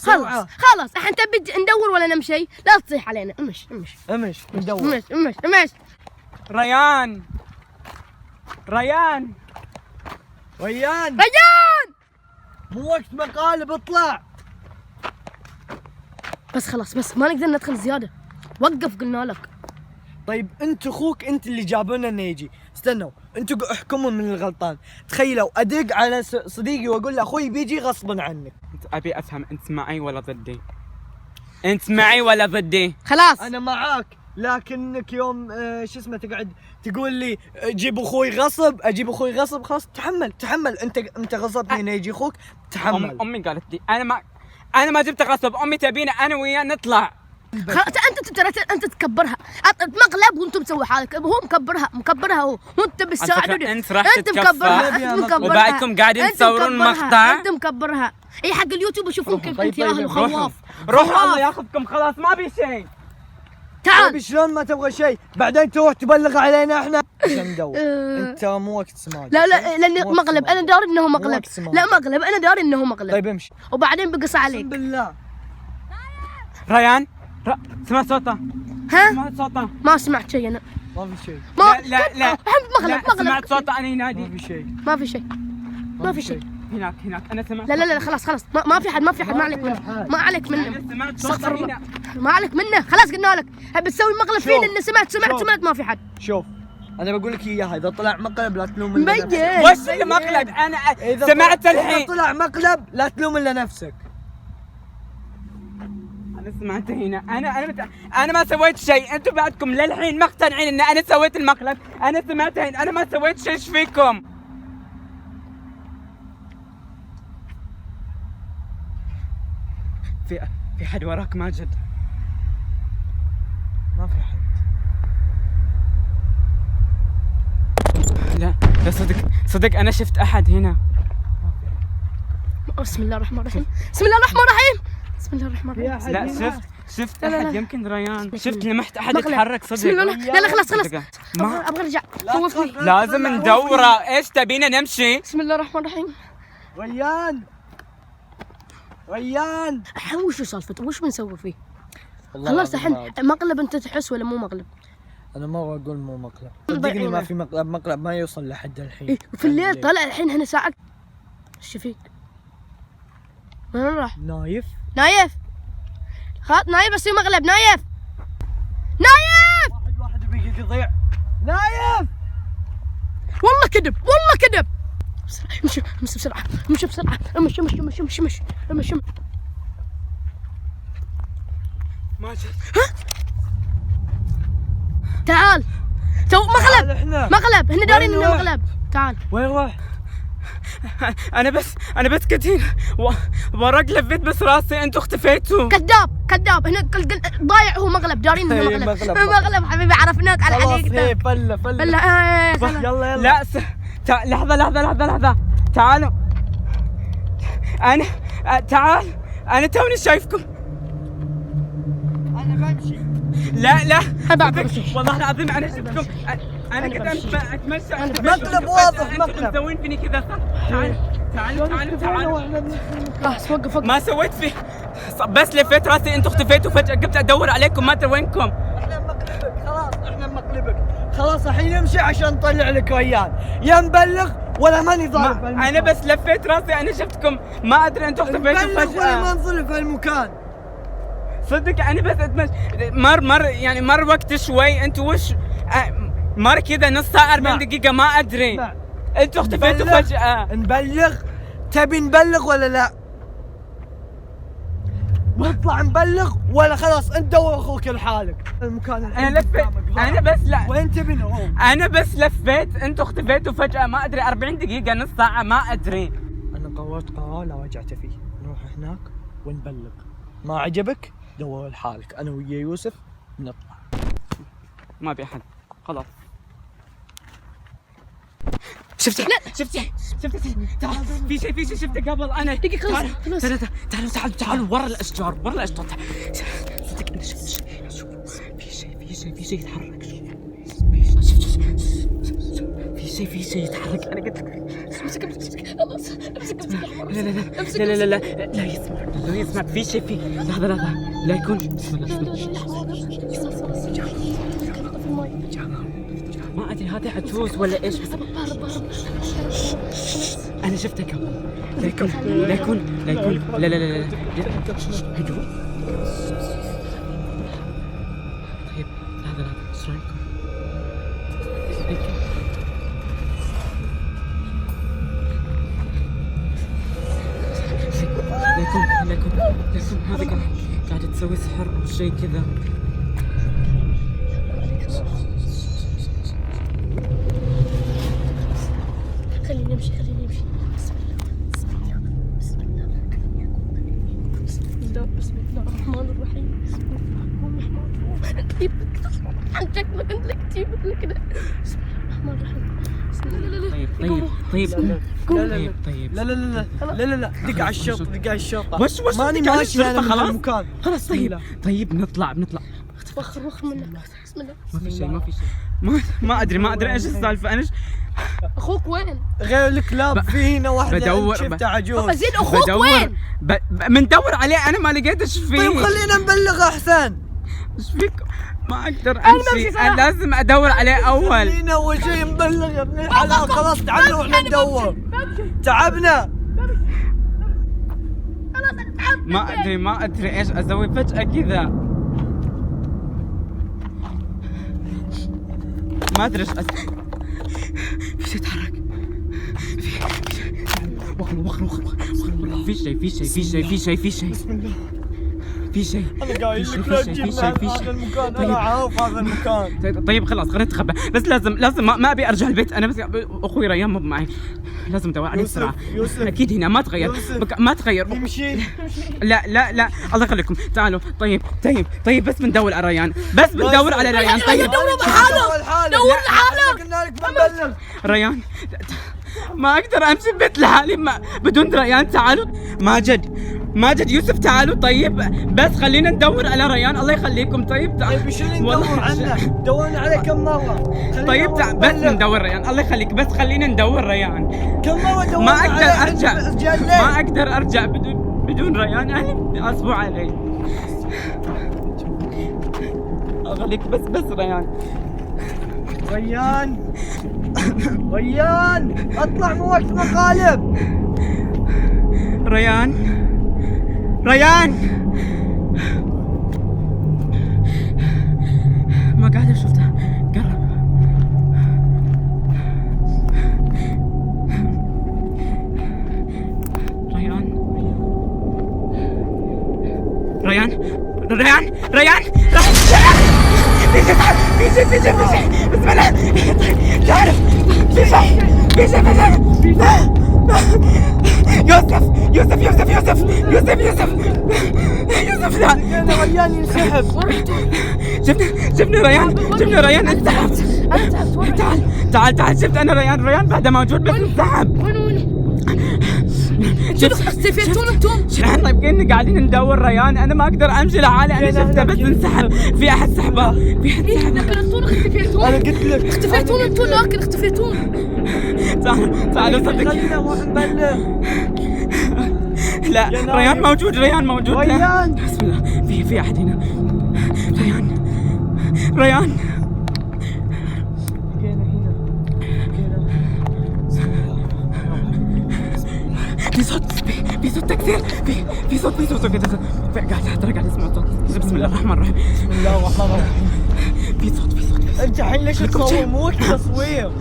خلاص الحين تبي ندور ولا نمشي؟ لا تصيح علينا. امش امش ندور. امش ريان ريان مو وقت مقالب، اطلع. بس خلاص بس ما نقدر ندخل زياده. وقف قلنا لك. طيب انت اخوك انت اللي جابونا انه يجي. استنوا انتوا احكموا من الغلطان. تخيلوا ادق على صديقي واقول له اخوي بيجي غصبا عنك. ابي افهم انت معي ولا ضدي؟ انت معي ولا ضدي؟ خلاص انا معاك، لكنك يوم شو اسمه تقعد تقول لي جيب اخوي غصب، اجيب اخوي غصب. خلاص تحمل انت غصبتني انه يجي اخوك، تحمل. امي قالت لي انا ما جبت غصب، امي تبينا انا وياه نطلع. انت تكبرها. مقلب وانت مسوي حالك. هو مكبرها هو وانت بتساعدني. انت راح تتكفى وبعدكم قاعدين تصورون مقطع. انت مكبرها. اي حق اليوتيوب يشوفون كيف انت ياهل روحوا وخواف. روحوا الله ياخذكم، خلاص ما بي شيء. تعال. طيب شلون ما تبغى شيء بعدين تروح تبلغ علينا احنا عشان ندور. انت مو وقت سماج. لا لان مقلب انا داري انه مقلب. لا مقلب انا داري انه مقلب. طيب امشي. وبعدين بقص عليك. بالله ريان سمعت صوته؟ ها؟ سمعت صوته؟ ما سمعت شيء انا. ما في شيء. لا مقلب سمعت صوته انا ينادي. ما في شيء. ما في شيء. هناك انا سمعت. لا خلاص ما في حد ما عليك منه. ما عليك منه. انا سمعت استغفر صوته الله. هنا. ما عليك منه. خلاص قلنا لك بتسوي مقلب شوف. فينا انه سمعت ما في حد. شوف انا بقول لك اياها، اذا طلع مقلب لا تلوم الا نفسك. مبين. وش اللي مقلب؟ انا إذا سمعت إذا الحين. طلع مقلب لا تلوم الا نفسك. انا سمعت هنا. انا ما سويت شيء، انتم بعدكم للحين مقتنعين ان انا سويت المقلب. انا سمعت هنا، انا ما سويت شيء. ايش فيكم؟ في حد وراك ماجد. ما في حد. لا لا صدق انا شفت احد هنا. بسم الله الرحمن الرحيم. بسم الله الرحمن الرحيم. بسم الله الرحمن في الرحيم. احد لا هنا؟ شفت لا، لا، احد لا. يمكن ريان. شفت لمحت احد مقلب. يتحرك بسم صدق. الله. لا خلاص صدق. ما ابغى ارجع. لا خوفني. تخاف، لازم لا، ندوره. ايش تبينا نمشي؟ بسم الله الرحمن الرحيم. ريان الحين وش سالفته؟ وش بنسوي فيه؟ والله خلاص العظيم الحين مقلب انت تحس ولا مو مقلب؟ انا ما اقول مو مقلب، صدقني ما في مقلب ما يوصل لحد الحين. إيه وفي الليل طلع الحين هنا ساعة. ايش فيك؟ وين راح؟ نايف نايف خلاص نايف بس مقلب. نايف نايف واحد بيجي يضيع. نايف والله كذب والله كذب. بسرعة امشي امشي بسرعة امشي بسرعة امشي امشي امشي امشي امشي امشي. ما شفت. تعال تو مقلب احنا مقلب. هنا دارين انه وين مقلب. تعال وين راح؟ انا بس كتير وراك لفيت بس راسي انتوا اختفيتوا. كذاب هنا ضايع. هو مقلب دارين انه إيه، مقلب. مقلب. مقلب حبيبي عرفناك على خلاص حقيقته. هي فله بالله يلا لا لحظة تعالوا. انا تعال. انا توني شايفكم. انا بمشي. لا أبا صدق، والله العظيم انا شفتكم. انا كنت اتمشى. مقلب واضح، انتوا مقلب. مسوين فيني كذا صح؟ تعالوا. خلاص وقف. ما سويت فيه، بس لفيت راسي انتوا اختفيتوا فجأة. قمت ادور عليكم ما ادري وينكم. احنا مقلبك خلاص، احنا مقلبك خلاص. الحين نمشي عشان نطلع لك ريان، يا نبلغ ولا ماني ظالم. انا بس لفيت راسي انا شفتكم ما ادري انتوا اختفيتوا نبلغ ولا ما فجأة. نظل في المكان. صدق انا بس اتمشى. مر وقت شوي. انتوا وش مر كذا نص ساعة 40 دقيقة ما ادري. اسمع، انتوا اختفيتوا نبلغ. فجأة. نبلغ؟ تبي نبلغ ولا لا؟ نطلع نبلغ ولا خلاص انت واخوك لحالك؟ المكان الحين انا لفيت. قدامك. انا بس لا وين تبي نروح؟ انا بس لفيت انتوا اختفيتوا فجأة ما ادري 40 دقيقة نص ساعة ما ادري. انا قررت قرار لا رجعت فيه، نروح هناك ونبلغ. ما عجبك دور لحالك، انا ويا يوسف نطلع. ما في احد خلاص. شفتي تعال في شيء شفته قبل انا. دقيقة خلاص. تعالوا ورا الاشجار صدق انا شفت في شيء يتحرك. في شيء يتحرك. انا قلت امسك خلاص امسك لا يسمع في شيء. لحظة لا يكون. بسم الله. ما ادري هذا عجوز ولا ايش. انا شفته قبل. لا يكون لا هدوء. طيب لحظة ايش رايكم؟ لا يكون هذا قاعد تسوي سحر او شيء كذا. خليني امشي بسم الله الرحمن الرحيم. عن شكلك انت لك تجيب لك كذا. بسم الله الرحمن الرحيم. بسم الله. طيب لا دق على الشرطة. وش ماني دق على ماشي انا الشرطة من خلاص؟ المكان. خلاص طيب نطلع. وخر منك. بسم الله. ما في شيء. ما ادري ايش السالفة. انا اخوك وين؟ غير الكلاب في هنا واحدة بدور. شفتها عجوز. زين اخوك وين؟ بندور عليه. انا ما لقيت ايش فيه. طيب خلينا نبلغ احسن. ايش فيك؟ ما اقدر بمشي امشي. صراحة. انا لازم ادور عليه اول. خلينا اول شيء نبلغ يا ابن الحلال. خلاص تعالوا واحنا ندور. تعبنا. ما ادري ايش اسوي فجأة كذا. ما ادري ايش في شيء يتحرك. وخر. في شيء. بسم الله. في شيء انا قايل في لك شيء، لا في تجيب شيء، معي في هذا شيء. المكان، طيب. انا عارف هذا المكان. طيب خلاص خلينا نتخبى، بس لازم ما ابي ارجع البيت انا، بس اخوي ريان مو معي، لازم ادور عليه يوسف، بسرعه. يوسف. اكيد هنا ما تغير، يوسف. ما تغير. نمشي. لا لا لا الله يخليكم تعالوا. طيب بس بندور على ريان، بس بندور على ريان. طيب دور لحالك، قلنا لك بنبلغ. ريان ما اقدر امشي البيت لحالي بدون ريان. تعالوا ماجد يوسف تعالوا. طيب بس خلينا ندور على ريان الله يخليكم. طيب طيب ايش اللي ندور عنه؟ دورنا عليه كم مرة. طيب بس ندور ريان الله يخليك، بس خلينا ندور ريان. كم مرة دورنا ما عليه اقدر عند ارجع، رجال الليل. ما اقدر ارجع بدون ريان. اهلي اسبوع علي. اخليك بس ريان. ريان اطلع من وقت مقالب. ريان ما قاعد اشوفه. قرب. ريان في شيء بسم الله. تعرف في شيء يوسف لا. انا ريان ينسحب. شفنا ريان انسحب. انا تعبت. تعال شفت انا ريان بعده موجود بس انسحب. وين اختفيتون انتم؟ احنا يمكن قاعدين ندور ريان، انا ما اقدر امشي لحالي، انا شفته بس انسحب. في احد سحبه. لكن انتم اختفيتون. انا قلت لك اختفيتون انتم، لكن اختفيتون. تعالوا صدق. خلينا نروح نبلغ. لا يا ريان موجود لا. ريان. بسم الله. في احد هنا. ريان في صوت تكسير. في صوت كذا. قاعد اسمع صوت. بسم الله الرحمن الرحيم. بسم الله الرحمن الرحيم. في صوت. انت الحين ليش تصور؟ مو وقت تصوير.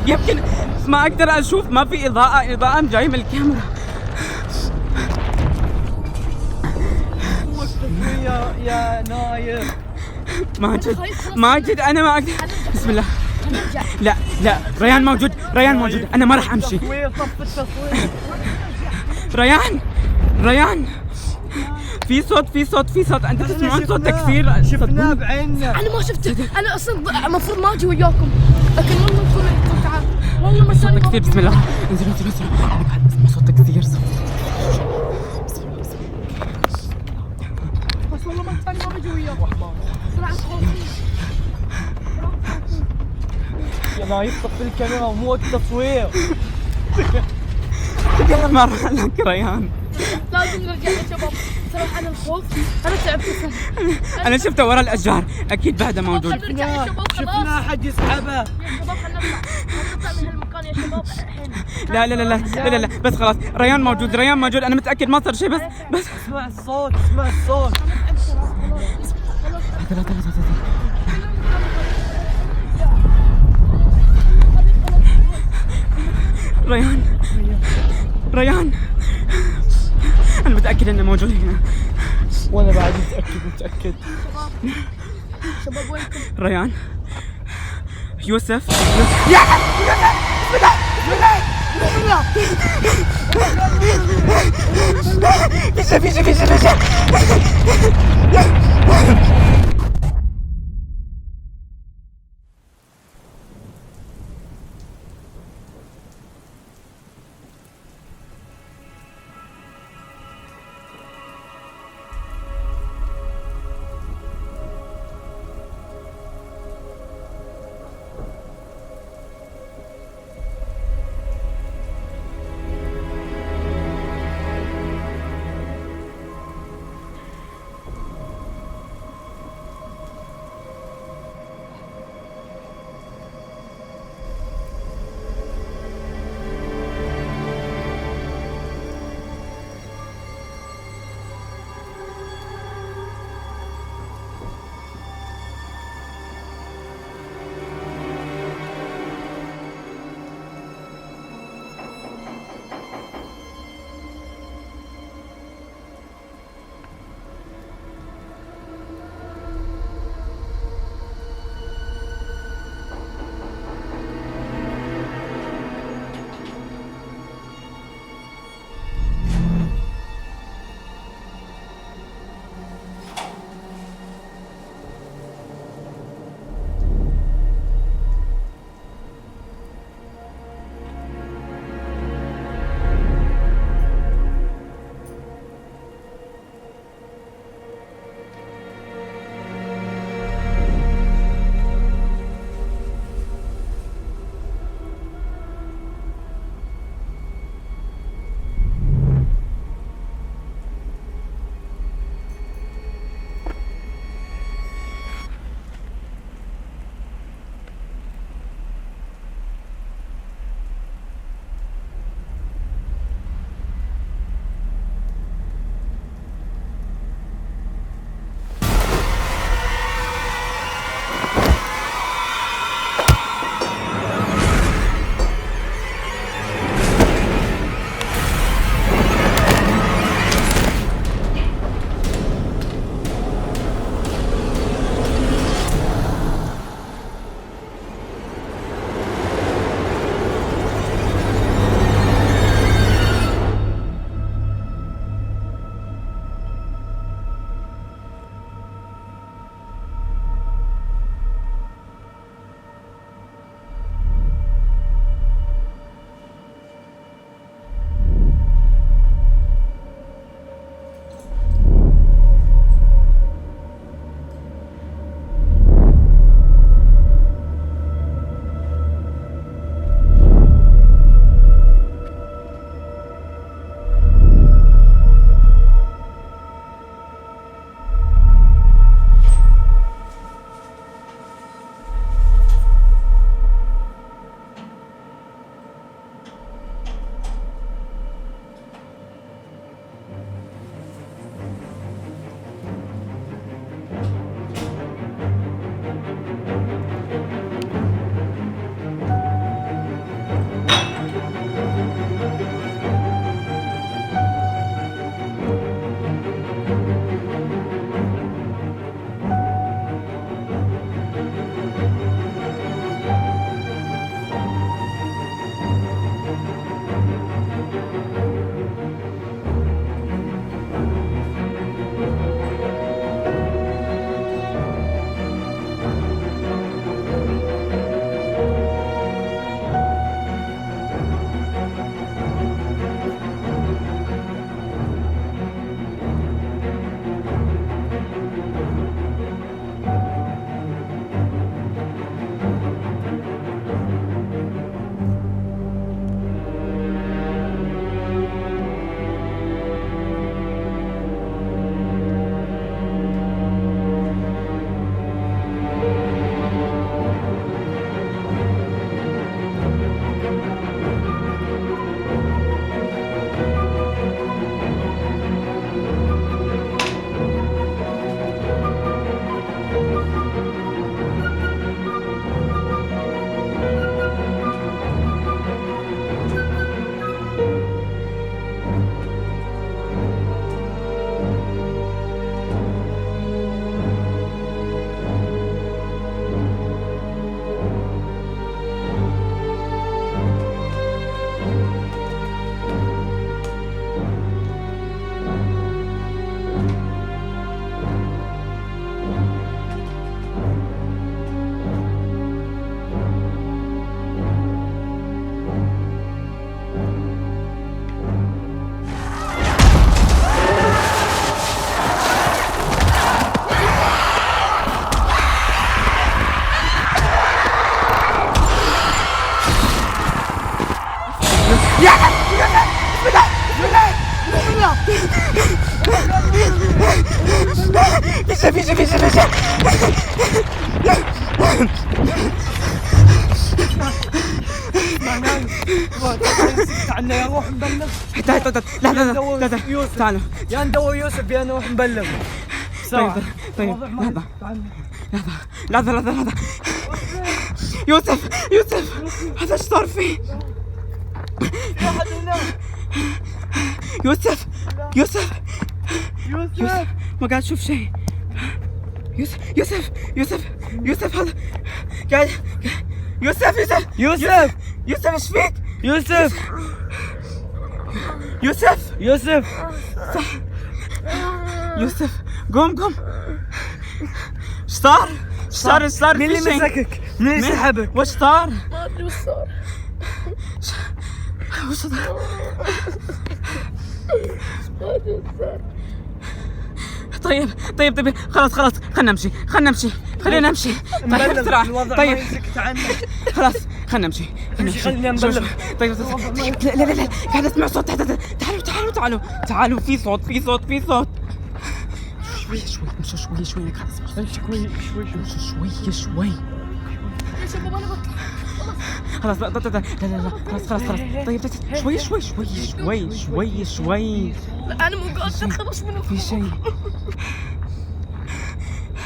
يمكن ما اقدر اشوف، ما في اضاءة جاي من الكاميرا. مو وقت تصوير يا نايف. ماجد انا ما اقدر. بسم الله. لا ريان موجود. انا ما راح امشي. تصوير، طف التصوير. ريان في صوت انت تسمعون صوت تكسير؟ شفناه بعيننا. انا ما شفته، انا اصلا المفروض ما اجي وياكم، لكن والله انتم تعال والله ما صوت تكسير. بسم الله. انزل انا قاعد اسمع صوت تكسير. بس والله ما ثاني ما بجي وياكم. بسرعه تخافون. يا نايف طفي الكاميرا، مو وقت تصوير. ما راح لك ريان. لازم نرجع يا شباب. صراحه انا الخوف، انا تعبت. انا شفته ورا الاشجار، اكيد بعده موجود. نرجع يا شباب. شفنا احد يسحبه. يا شباب خلينا نطلع من هالمكان يا شباب الحين. لا بس خلاص ريان موجود. انا متاكد ما صار شيء. بس اسمع الصوت. ريان انا متاكد انه موجود هنا. وانا بعد متاكد. شباب وينكم؟ ريان يوسف. عنا يا روح نبلغ. لا يوسف تعالوا. يا ندور يوسف يا نروح نبلغ. طيب لحظة يوسف هذا ايش صار فيه؟ يوسف ما قاعد اشوف شيء. يوسف هذا قاعد. يوسف ايش فيك؟ يوسف قوم. ايش صار؟ مين اللي مسكك؟ مين اللي سحبك؟ وش صار؟ ما ادري وش صار. وش صار؟ طيب خلاص خلينا نمشي طيب بسرعة. طيب خلاص خلينا نمشي. خليني نبلغ. طيب لا قاعد اسمع صوت. تعالوا في صوت. شوي امشوا شوي انا قاعد اسمع صوت. شوي ليش يا بابا انا بطلع؟ خلاص لا خلاص. طيب شوي. لا انا مو قادر خلاص منه. في شيء.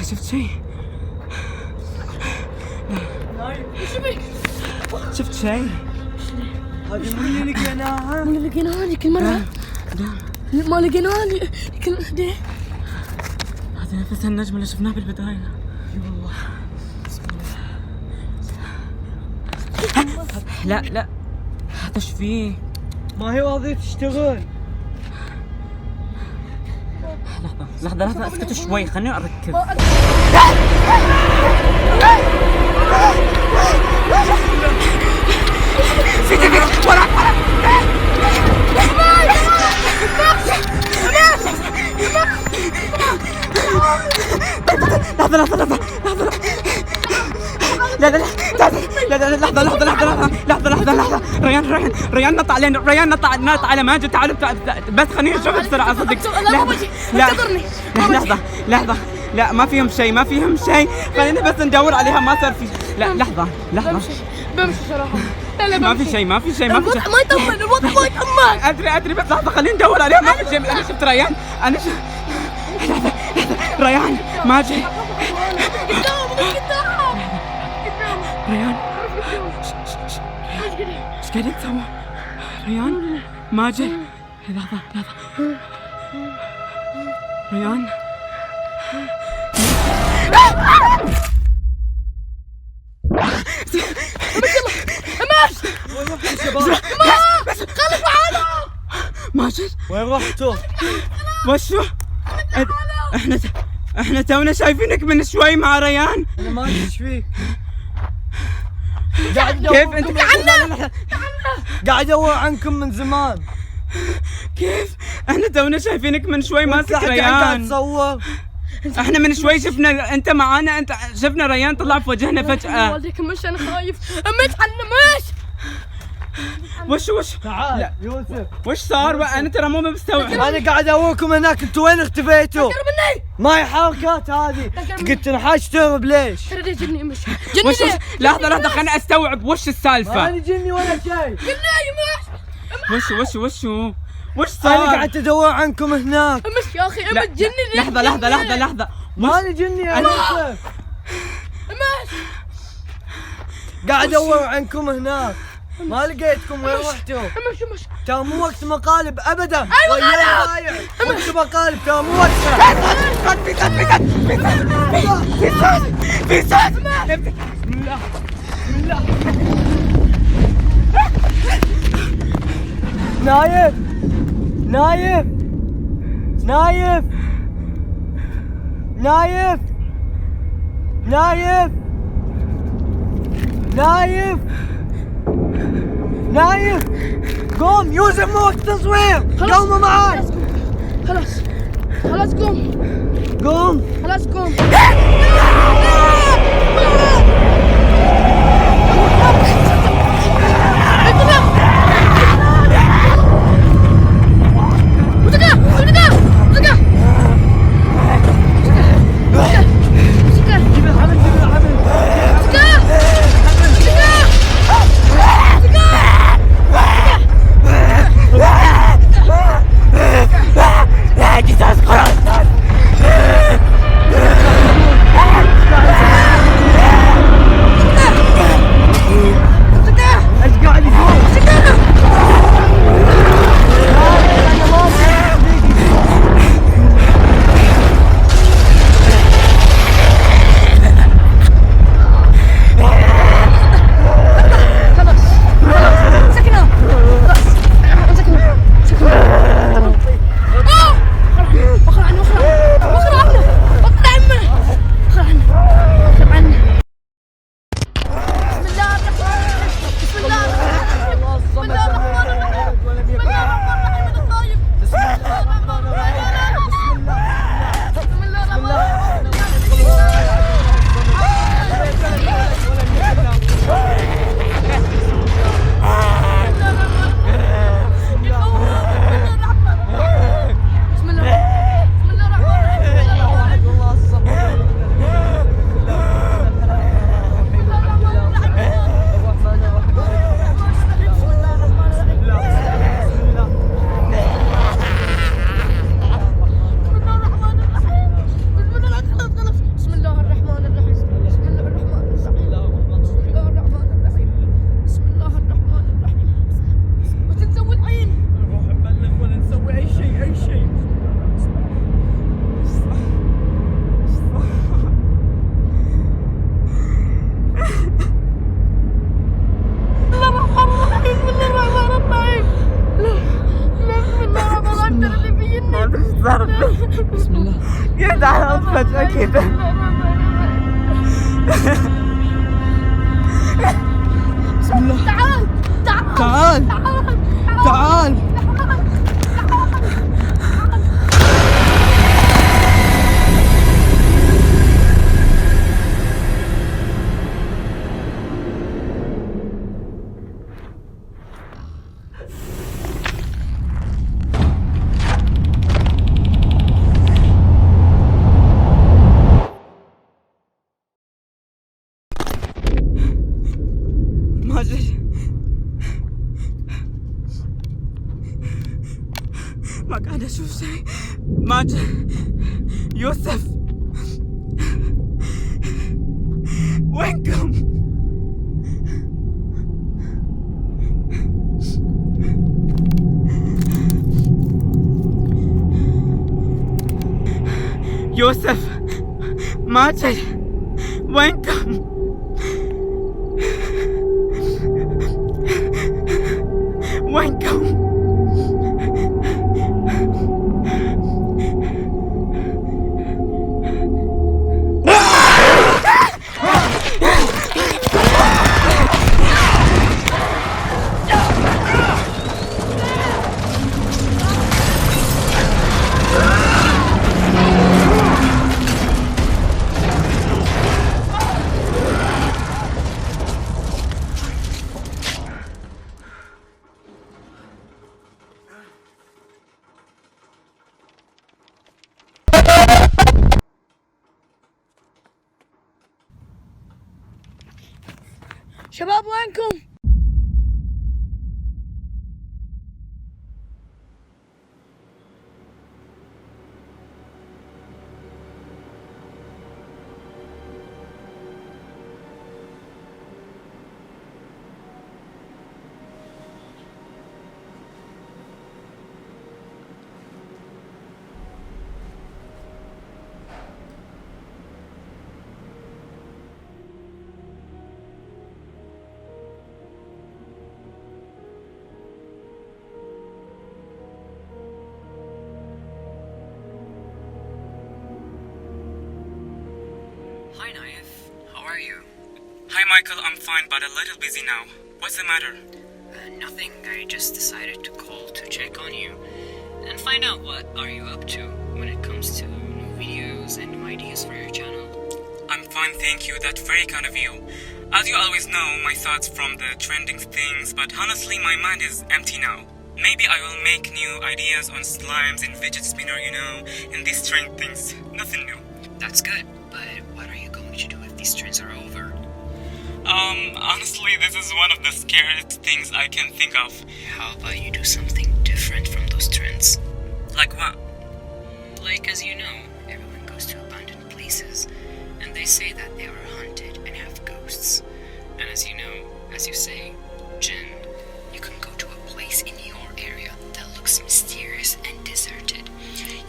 شفت شيء؟ شفت شيء؟ هذه مو اللي لقيناها. اللي لقيناها ذيك المرة. ما لقيناها ذيك المرة. هذا نفس النجم اللي شفناه بالبداية. اي والله. لا هذا ايش فيه؟ ما هي راضية تشتغل. لحظة اسكتوا شوي خليني اركز. لحظة لحظة ريان نط على ماجد. تعالوا بس خليني اشوف بسرعة صدق. لحظة لا ما فيهم شيء خلينا بس ندور عليها ما صار في. لا لحظة بمشي صراحة. لا ما في شيء الوضع ما يطمن. ادري بس لحظة خلينا ندور عليها ما في شيء. انا شفت ريان لحظة ريان ماجد. ريان ايش قاعدين تسووا؟ ريان ماجد لحظة ريان ماجد وين رحتوا؟ وشو؟ احنا تونا شايفينك من شوي مع ريان. انا ما ادري ايش فيك. كيف انت؟ قاعد ادور عنكم من زمان. كيف؟ احنا تونا شايفينك من شوي ماسك قاعد ريان. تصور. احنا من شوي شفنا انت معانا. انت شفنا ريان طلع في وجهنا فجأة. والديك مش انا خايف. مش وش تعال يوسف. وش صار؟ انا ترى مو مستوعب. انا قاعد ادوركم هناك. انتوا وين اختفيتوا؟ مني. ما هي حركات هذه. قلت نحاش تهرب ليش؟ ترى جني مش وش لحظة خليني استوعب وش السالفة. ماني جني ولا شيء. وش صار؟ انا قاعد ادور عنكم هناك. مش يا اخي امس جني. لحظة ماني جني يا يوسف. قاعد ادور عنكم هناك ما لقيتكم. وين رحتوا؟ مش ترى مو وقت مقالب ابدا. وياي وقت مقالب ترى مو وقتها. في صوت. بسم الله. نايف قوم. يوسف مو وقت تصوير. قوموا معاي. خلاص قوم. قاعد على فجأة كده. بسم الله. تعال تعال تعال. ماجد ما قاعد اشوف شيء. ماجد، يوسف، وينكم؟ يوسف، ماجد، وينكم؟ وينكم؟ شباب وينكم؟ Hi, Naif. How are you? Hi Michael, I'm fine but a little busy now. What's the matter? Nothing. I just decided to call to check on you and find out what are you up to when it comes to new videos and new ideas for your channel. I'm fine, thank you. That's very kind of you. As you always know, my thoughts from the trending things, but honestly my mind is empty now. Maybe I will make new ideas on slimes and fidget spinner, and these trend things. Nothing new. That's good, but what are you going to do if these trends are over? Honestly, this is one of the scariest things I can think of. How about you do something different from those trends? Like what? Like, as you know, everyone goes to abandoned places, and they say that they are haunted and have ghosts. And as you know, as you say, Jinn, you can go to a place in your area that looks mysterious and deserted.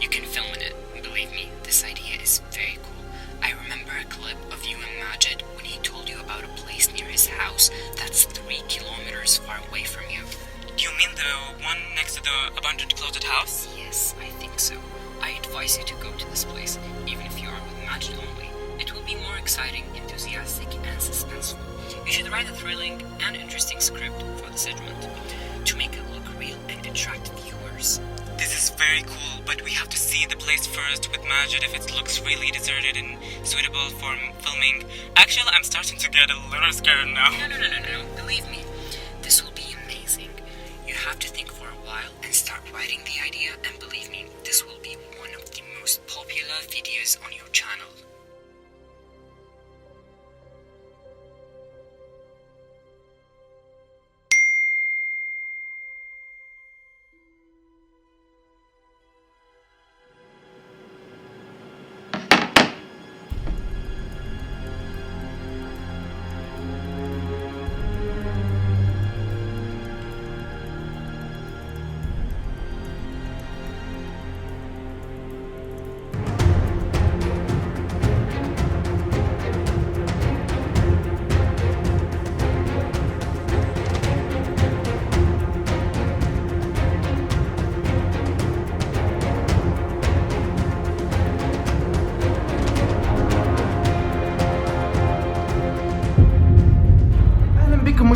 You can film in it. Believe me, this idea is very cool. I remember a clip of you and Majid when he told you about a place near his house that's 3 kilometers far away from you. Do you mean the one next to the abandoned closet house? Yes, I think so. I advise you to go to this place, even if you are with Majid only. It will be more exciting, enthusiastic, and suspenseful. You should write a thrilling and interesting script for the segment to make it look real and attract viewers. This is very cool, but we have to see the place first with Majid if it looks really deserted and suitable for filming. Actually, I'm starting to get a little scared now. No. Believe me, this will be amazing. You have to think for a while and start writing the idea, and believe me, this will be one of the most popular videos on your channel.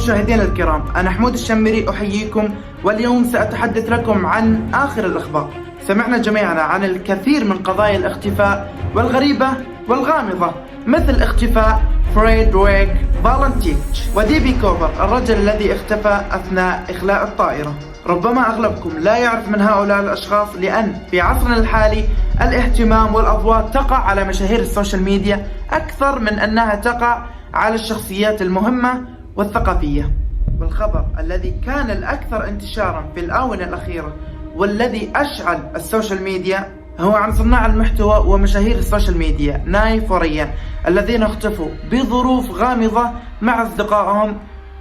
مشاهدينا الكرام، أنا حمود الشمري أحييكم، واليوم سأتحدث لكم عن آخر الأخبار. سمعنا جميعا عن الكثير من قضايا الاختفاء والغريبة والغامضة، مثل اختفاء فريدريك فالنتينش وديبي كوبر، الرجل الذي اختفى أثناء إخلاء الطائرة. ربما أغلبكم لا يعرف من هؤلاء الأشخاص، لأن في عصرنا الحالي الاهتمام والأضواء تقع على مشاهير السوشيال ميديا أكثر من أنها تقع على الشخصيات المهمة والثقافية. والخبر الذي كان الأكثر انتشارا في الآونة الأخيرة والذي أشعل السوشيال ميديا هو عن صناع المحتوى ومشاهير السوشيال ميديا نايف وريان، الذين اختفوا بظروف غامضة مع أصدقائهم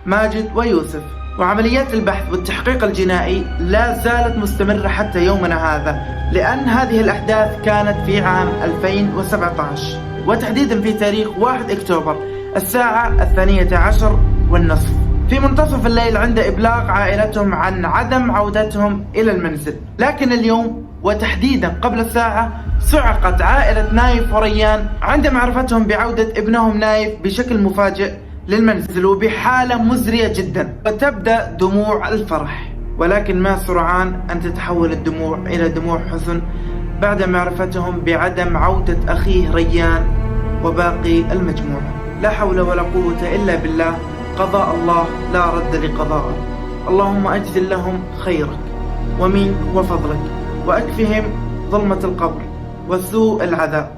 ماجد ويوسف. وعمليات البحث والتحقيق الجنائي لا زالت مستمرة حتى يومنا هذا، لأن هذه الأحداث كانت في عام 2017، وتحديدا في تاريخ 1 أكتوبر الساعة 12:30 في منتصف الليل، عند إبلاغ عائلتهم عن عدم عودتهم إلى المنزل. لكن اليوم وتحديدا قبل الساعة صعقت عائلة نايف وريان عند معرفتهم بعودة ابنهم نايف بشكل مفاجئ للمنزل وبحالة مزرية جدا، وتبدأ دموع الفرح، ولكن ما سرعان أن تتحول الدموع إلى دموع حزن بعد معرفتهم بعدم عودة أخيه ريان وباقي المجموعة. لا حول ولا قوة إلا بالله، قضاء الله لا رد لقضائه. اللهم أجزل لهم خيرك ومنك وفضلك، وأكفهم ظلمة القبر وسوء العذاب.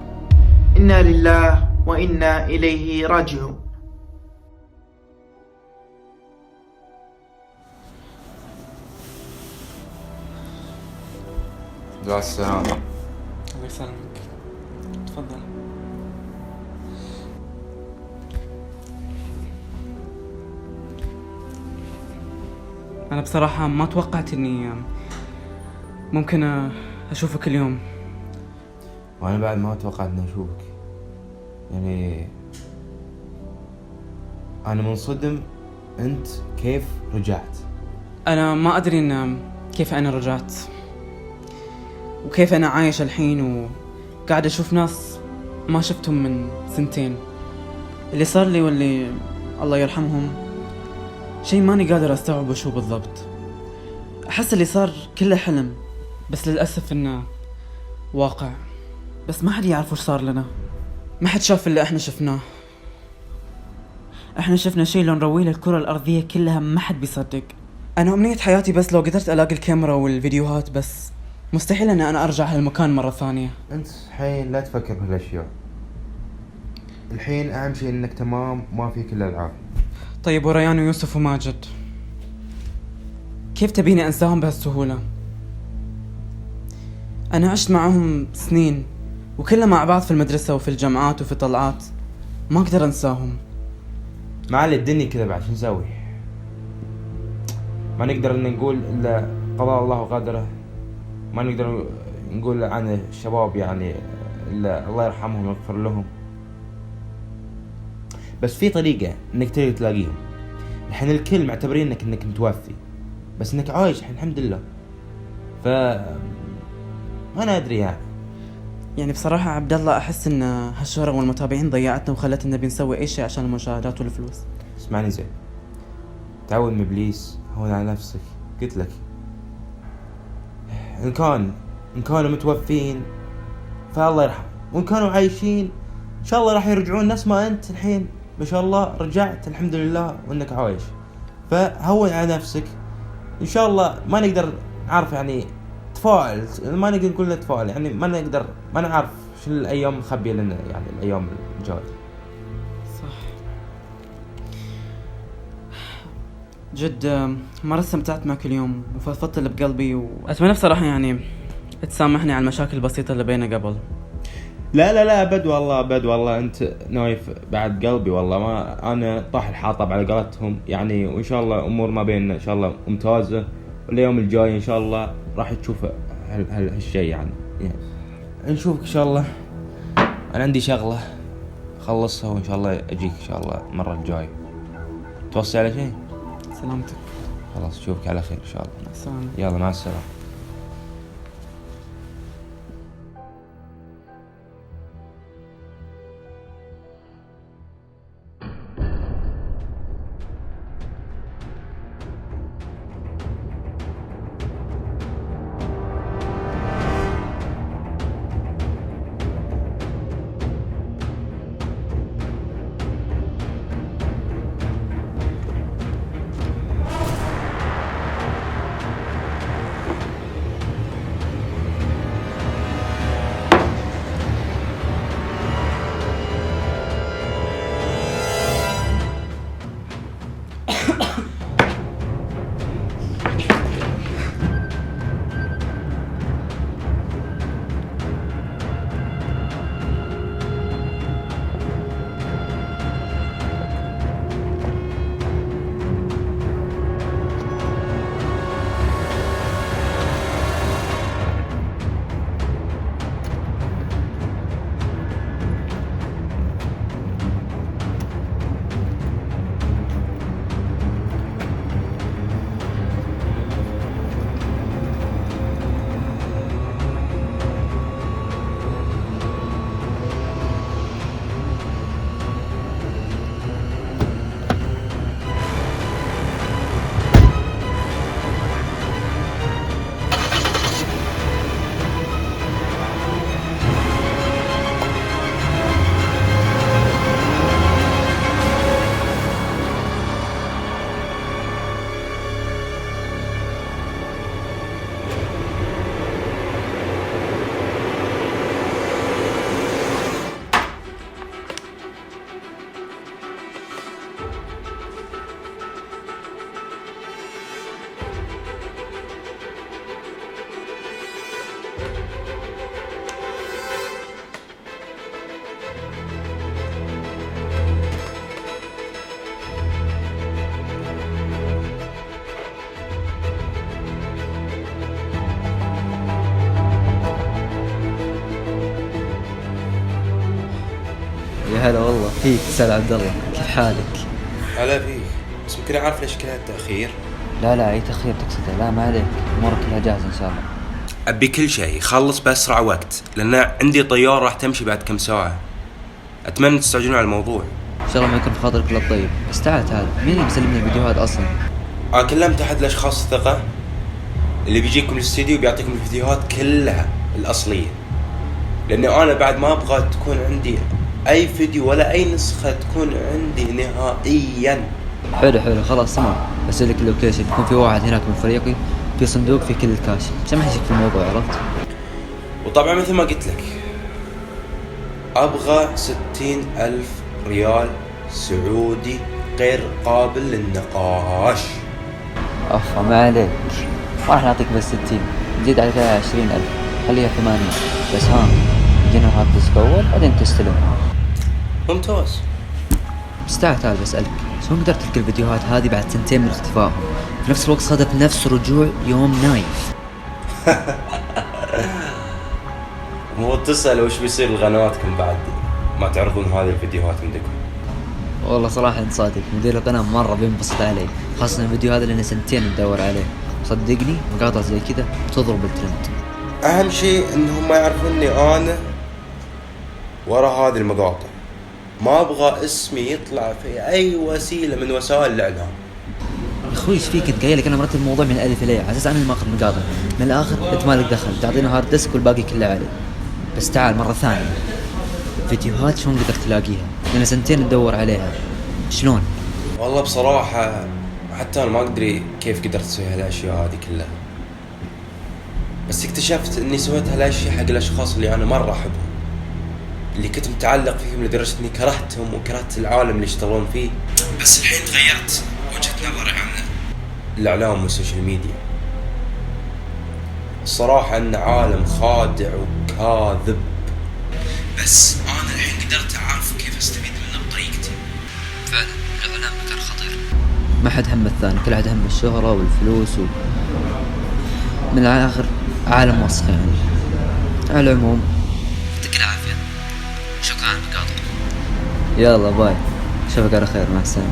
إنا لله وإنا إليه راجعون. السلام. الله يسلمك. تفضل. أنا بصراحة ما توقعت إني ممكن أشوفك اليوم. وأنا بعد ما توقعت إني أشوفك، يعني أنا منصدم. أنت كيف رجعت؟ أنا ما أدري إن كيف أنا رجعت وكيف أنا عايش الحين، وقاعد أشوف ناس ما شفتهم من 2 سنين. اللي صار لي واللي الله يرحمهم شيء ماني قادر أستوعب وشو بالضبط. أحس اللي صار كله حلم، بس للأسف إنه واقع. بس ما حد يعرف وش صار لنا، ما حد شاف اللي احنا شفناه. احنا شفنا شيء لو نرويه للكرة الأرضية كلها ما حد بيصدق. أنا أمنية حياتي بس لو قدرت ألاقي الكاميرا والفيديوهات، بس مستحيل أن أنا أرجع هالمكان مرة ثانية. أنت الحين لا تفكر بهالأشياء، الحين أهم شيء إنك تمام وما فيك إلا العافية. طيب وريان ويوسف وماجد كيف تبيني أنساهم بهالسهولة؟ أنا عشت معهم سنين وكلنا مع بعض في المدرسة وفي الجامعات وفي طلعات، ما أقدر أنساهم. ما على الدنيا كذا بعد شو نسوي؟ ما نقدر إن نقول إلا قضاء الله وقدره، ما نقدر نقول عن الشباب يعني إلا الله يرحمهم ويغفر لهم. بس في طريقة إنك تقدر تلاقيهم. الحين الكل معتبرين إنك متوفي، بس إنك عايش الحمد لله. أنا أدري يعني بصراحة عبد الله أحس إن هالشهرة والمتابعين ضيعتنا وخلتنا نبي نسوي أي شيء عشان المشاهدات والفلوس. اسمعني زين، تعود من إبليس، هون على نفسك. قلت لك إن كانوا متوفين فالله يرحم، وإن كانوا عايشين إن شاء الله راح يرجعون نفس ما أنت الحين ما شاء الله رجعت الحمد لله وإنك عايش. فهون على نفسك إن شاء الله. ما نقدر نعرف يعني تفاعل، ما نقدر نقول تفاعل، يعني ما نعرف شو الأيام مخبية لنا، يعني الأيام الجاية. صح جد، مرة استمتعت معك اليوم وفضفضت اللي بقلبي، وأتمنى بصراحة يعني تسامحني على المشاكل البسيطة اللي بينا قبل. لا أبد والله أنت نايف بعد قلبي والله. ما أنا طاح الحاطب على قولتهم يعني، وإن شاء الله أمور ما بيننا إن شاء الله ممتازة، واليوم الجاي إن شاء الله راح تشوف هالشيء يعني نشوفك إن شاء الله. أنا عندي شغلة خلصها وإن شاء الله أجيك إن شاء الله المرة الجاي. توصي على شيء؟ سلامتك. خلاص أشوفك على خير إن شاء الله. السلام. يلا مع السلامة. فيك سال عبد الله، كيف حالك؟ هلا فيك، بس ممكن اعرف ليش كذا التاخير؟ لا اي تأخير تقصده؟ لا ما عليك، امورك كلها جاهزة ان شاء الله. ابي كل شيء خلص باسرع وقت، لان عندي طيارة راح تمشي بعد كم ساعة. اتمنى تستعجلون على الموضوع. ان شاء الله ما يكون في خاطرك الا الطيب. بس تعال مين اللي مسلمنا الفيديوهات اصلا؟ كلمت احد الاشخاص الثقة اللي بيجيكم الاستديو بيعطيكم الفيديوهات كلها الاصلية، لاني انا بعد ما ابغى تكون عندي اي فيديو ولا اي نسخة تكون عندي نهائيا. حلو خلاص تمام. بس لك اللوكيشن، بيكون في واحد هناك من فريقي في صندوق في كل الكاش عشان ما يشك في الموضوع، عرفت؟ وطبعا مثل ما قلت لك ابغى 60,000 ريال سعودي غير قابل للنقاش. افا ما عليك، راح نعطيك بس 60، نزيد عليك 20,000، خليها 80. بس ها جينا هارد ديسك اول بعدين تستلم. ممتاز. بس تعال بسألك، شلون قدرت تلقى الفيديوهات هذه بعد 2 من اختفائهم؟ في نفس الوقت صادف نفس رجوع يوم نايف. مو تسأل وش بيصير لقنواتكم بعد ما تعرضون هذه الفيديوهات عندكم؟ والله صراحة انت صادق، مدير القناة مرة بينبسط علي، خاصة الفيديو هذا اللي انا سنتين ندور عليه. صدقني مقاطع زي كذا تضرب الترند. اهم شيء انهم ما يعرفون اني انا ورا هذه المقاطع. ما ابغى اسمي يطلع في اي وسيلة من وسائل الاعلام. يا اخوي ايش فيك؟ انت قايل لك انا مرتب الموضوع من الالف الى على اساس انا اللي ماخذ مقاطع. من الاخر انت مالك دخل، تعطينا هارد ديسك والباقي كله علي. بس تعال مرة ثانية، فيديوهات شلون قدرت تلاقيها؟ لأن 2 ندور عليها، شلون؟ والله بصراحة حتى انا ما ادري كيف قدرت اسوي هالاشياء هذه كلها، بس اكتشفت اني سويت هالاشياء حق الاشخاص اللي انا مرة احبهم، اللي كنت متعلق فيهم لدرجة اني كرهتهم وكرهت العالم اللي يشتغلون فيه. بس الحين تغيرت وجهة نظري عن الاعلام والسوشيال ميديا. الصراحة انه عالم خادع وكاذب، بس انا الحين قدرت اعرف كيف استفيد منه بطريقتي. فعلا الاعلام مكان خطير، ما حد هم الثاني، كل حد هم الشهرة والفلوس من الاخر عالم وسخ يعني. على العموم يعطيك العافية، شكرا على المقاطعة. يلا باي، اشوفك على خير، مع السلامة.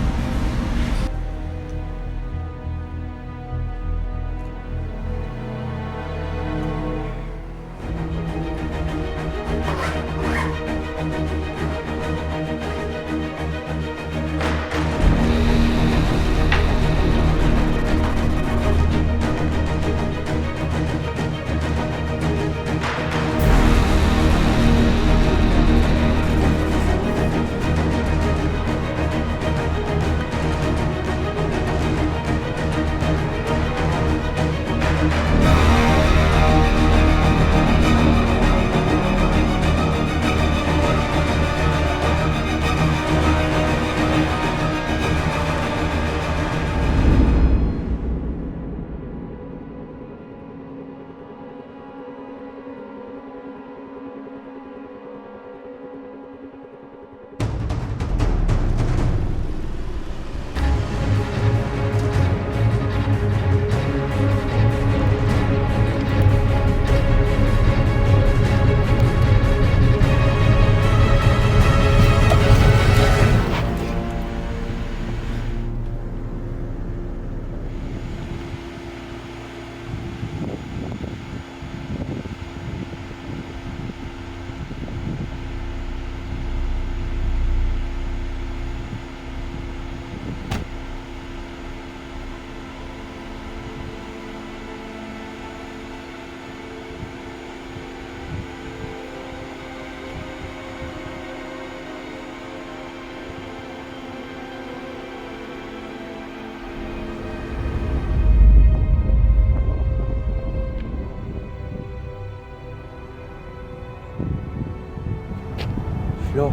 شلون؟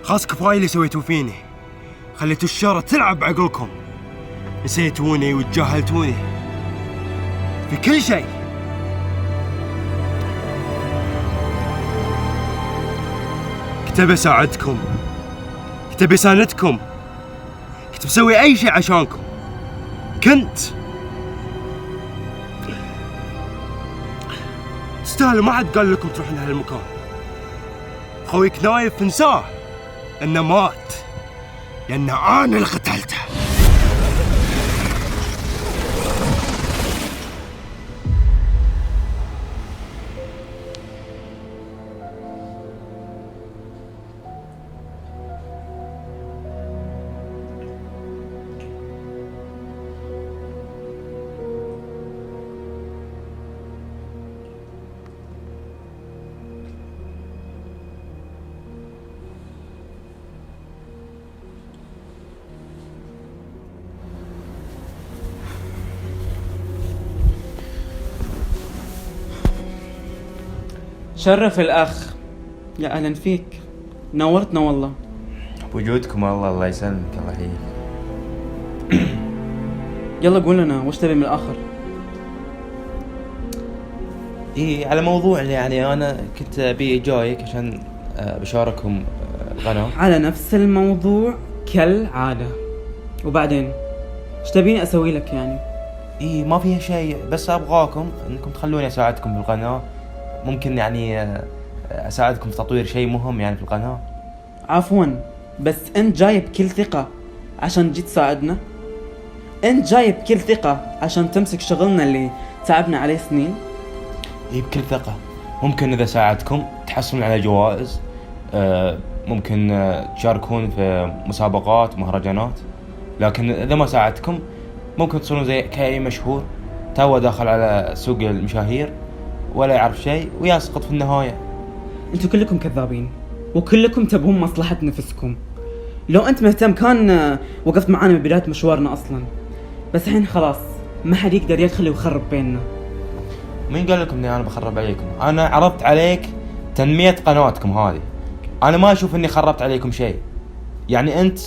خلاص كفاية اللي سويتوا فيني، خليتوا الشارع تلعب بعقلكم، نسيتوني وتجاهلتوني في كل شيء. كنت بساعدكم، كنت بساندكم، كنت بسوي أي شيء عشانكم، كنت تستاهلوا، ما حد قال لكم تروحون هالمكان. خويك نايف انساه انه مات لان انا اللي قتلته. شرف الأخ، يا أهلا فيك، نورتنا والله. بوجودكم والله. الله يسلمك. الله يحييك. يلا قول لنا وش تبي من الآخر. على موضوع يعني انا كنت ابي جايك عشان بشاركهم القناة على نفس الموضوع كالعادة. وبعدين ايش تبيني اسوي لك يعني؟ ما فيها شيء، بس ابغاكم انكم تخلوني اساعدكم في القناة. ممكن يعني اساعدكم في تطوير شيء مهم يعني في القناة. عفوا، بس انت جاي بكل ثقة عشان تجي تساعدنا؟ انت جاي بكل ثقة عشان تمسك شغلنا اللي تعبنا عليه سنين؟ بكل ثقة. ممكن اذا ساعدكم تحصلون على جوائز، ممكن تشاركون في مسابقات مهرجانات. لكن اذا ما ساعدتكم ممكن تصيرون زي كأي مشهور تو داخل على سوق المشاهير ولا يعرف شيء ويسقط في النهاية. انتوا كلكم كذابين وكلكم تبون مصلحة نفسكم. لو انت مهتم كان وقفت معانا من بداية مشوارنا اصلا، بس الحين خلاص ما حد يقدر يدخل ويخرب بيننا. مين قال لكم اني انا بخرب عليكم؟ انا عرضت عليك تنمية قناتكم هذه، انا ما اشوف اني خربت عليكم شيء. يعني انت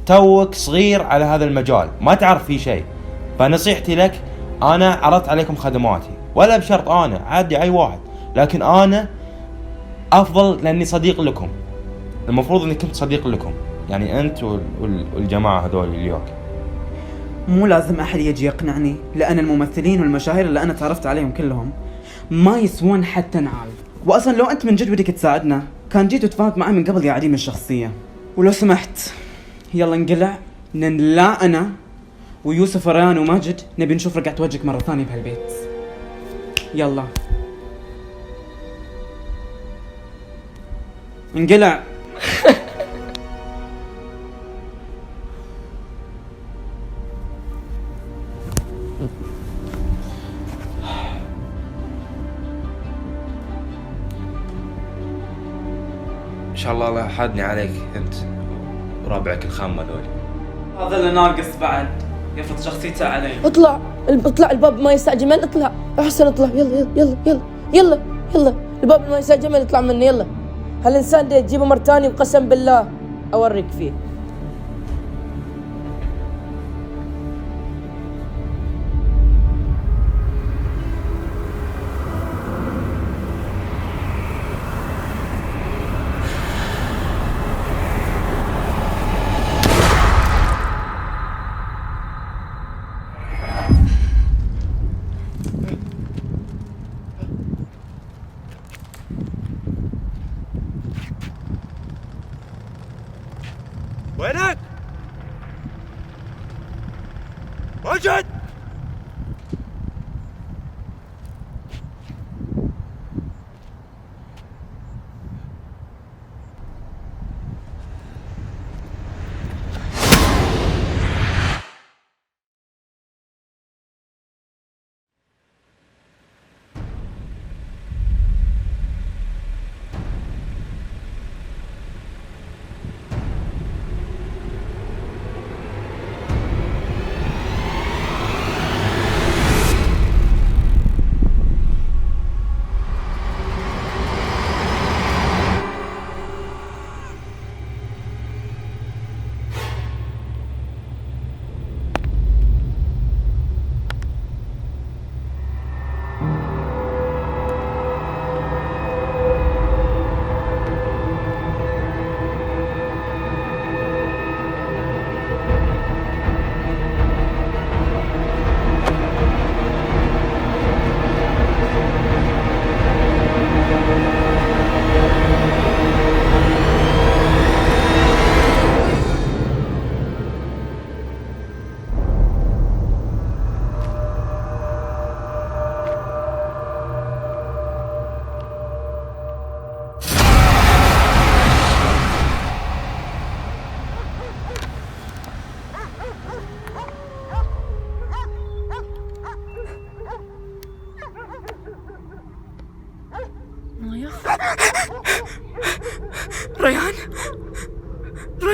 توك صغير على هذا المجال، ما تعرف فيه شيء، فنصيحتي لك انا عرضت عليكم خدماتي، ولا بشرط انا عادي اي واحد، لكن انا افضل لاني صديق لكم. المفروض اني كنت صديق لكم، يعني انت والجماعة هذول اليوم. مو لازم احد يجي يقنعني، لان الممثلين والمشاهير اللي انا تعرفت عليهم كلهم ما يسوون حتى نعال. واصلا لو انت من جد بدك تساعدنا كان جيت وتفاهمت معي من قبل يا عديم الشخصية. ولو سمحت يلا انقلع، لا انا ويوسف وريان وماجد نبي نشوف رقعة وجهك مرة ثانية بهالبيت. يلا انقلع. ان شاء الله لا حادني عليك انت ورابعك الخامة ذولي. هذا اللي ناقص بعد يفرض شخصيته علي. اطلع الباب ما يسع جمال، اطلع احسن اطلع، يلا يلا يلا يلا يلا، الباب ما يسع جمال اطلع منه يلا. هالانسان ده تجيبه مرة ثانية وقسم بالله اوريك فيه. وينك؟ ماجد!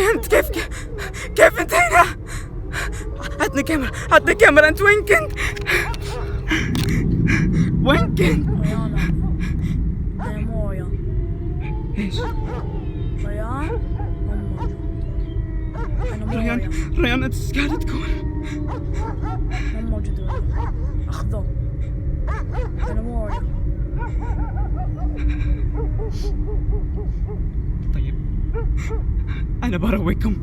ريان انت كيف انت هنا؟ عطني كاميرا انت وين كنت؟ وين كنت؟ ريان أنا مو ريان. ايش؟ ريان مو موجود. أنا مو ريان. ريان انت ايش قاعد تقول؟ مو موجود ريان. أخذوه. أنا مو ريان. طيب انا برويكم.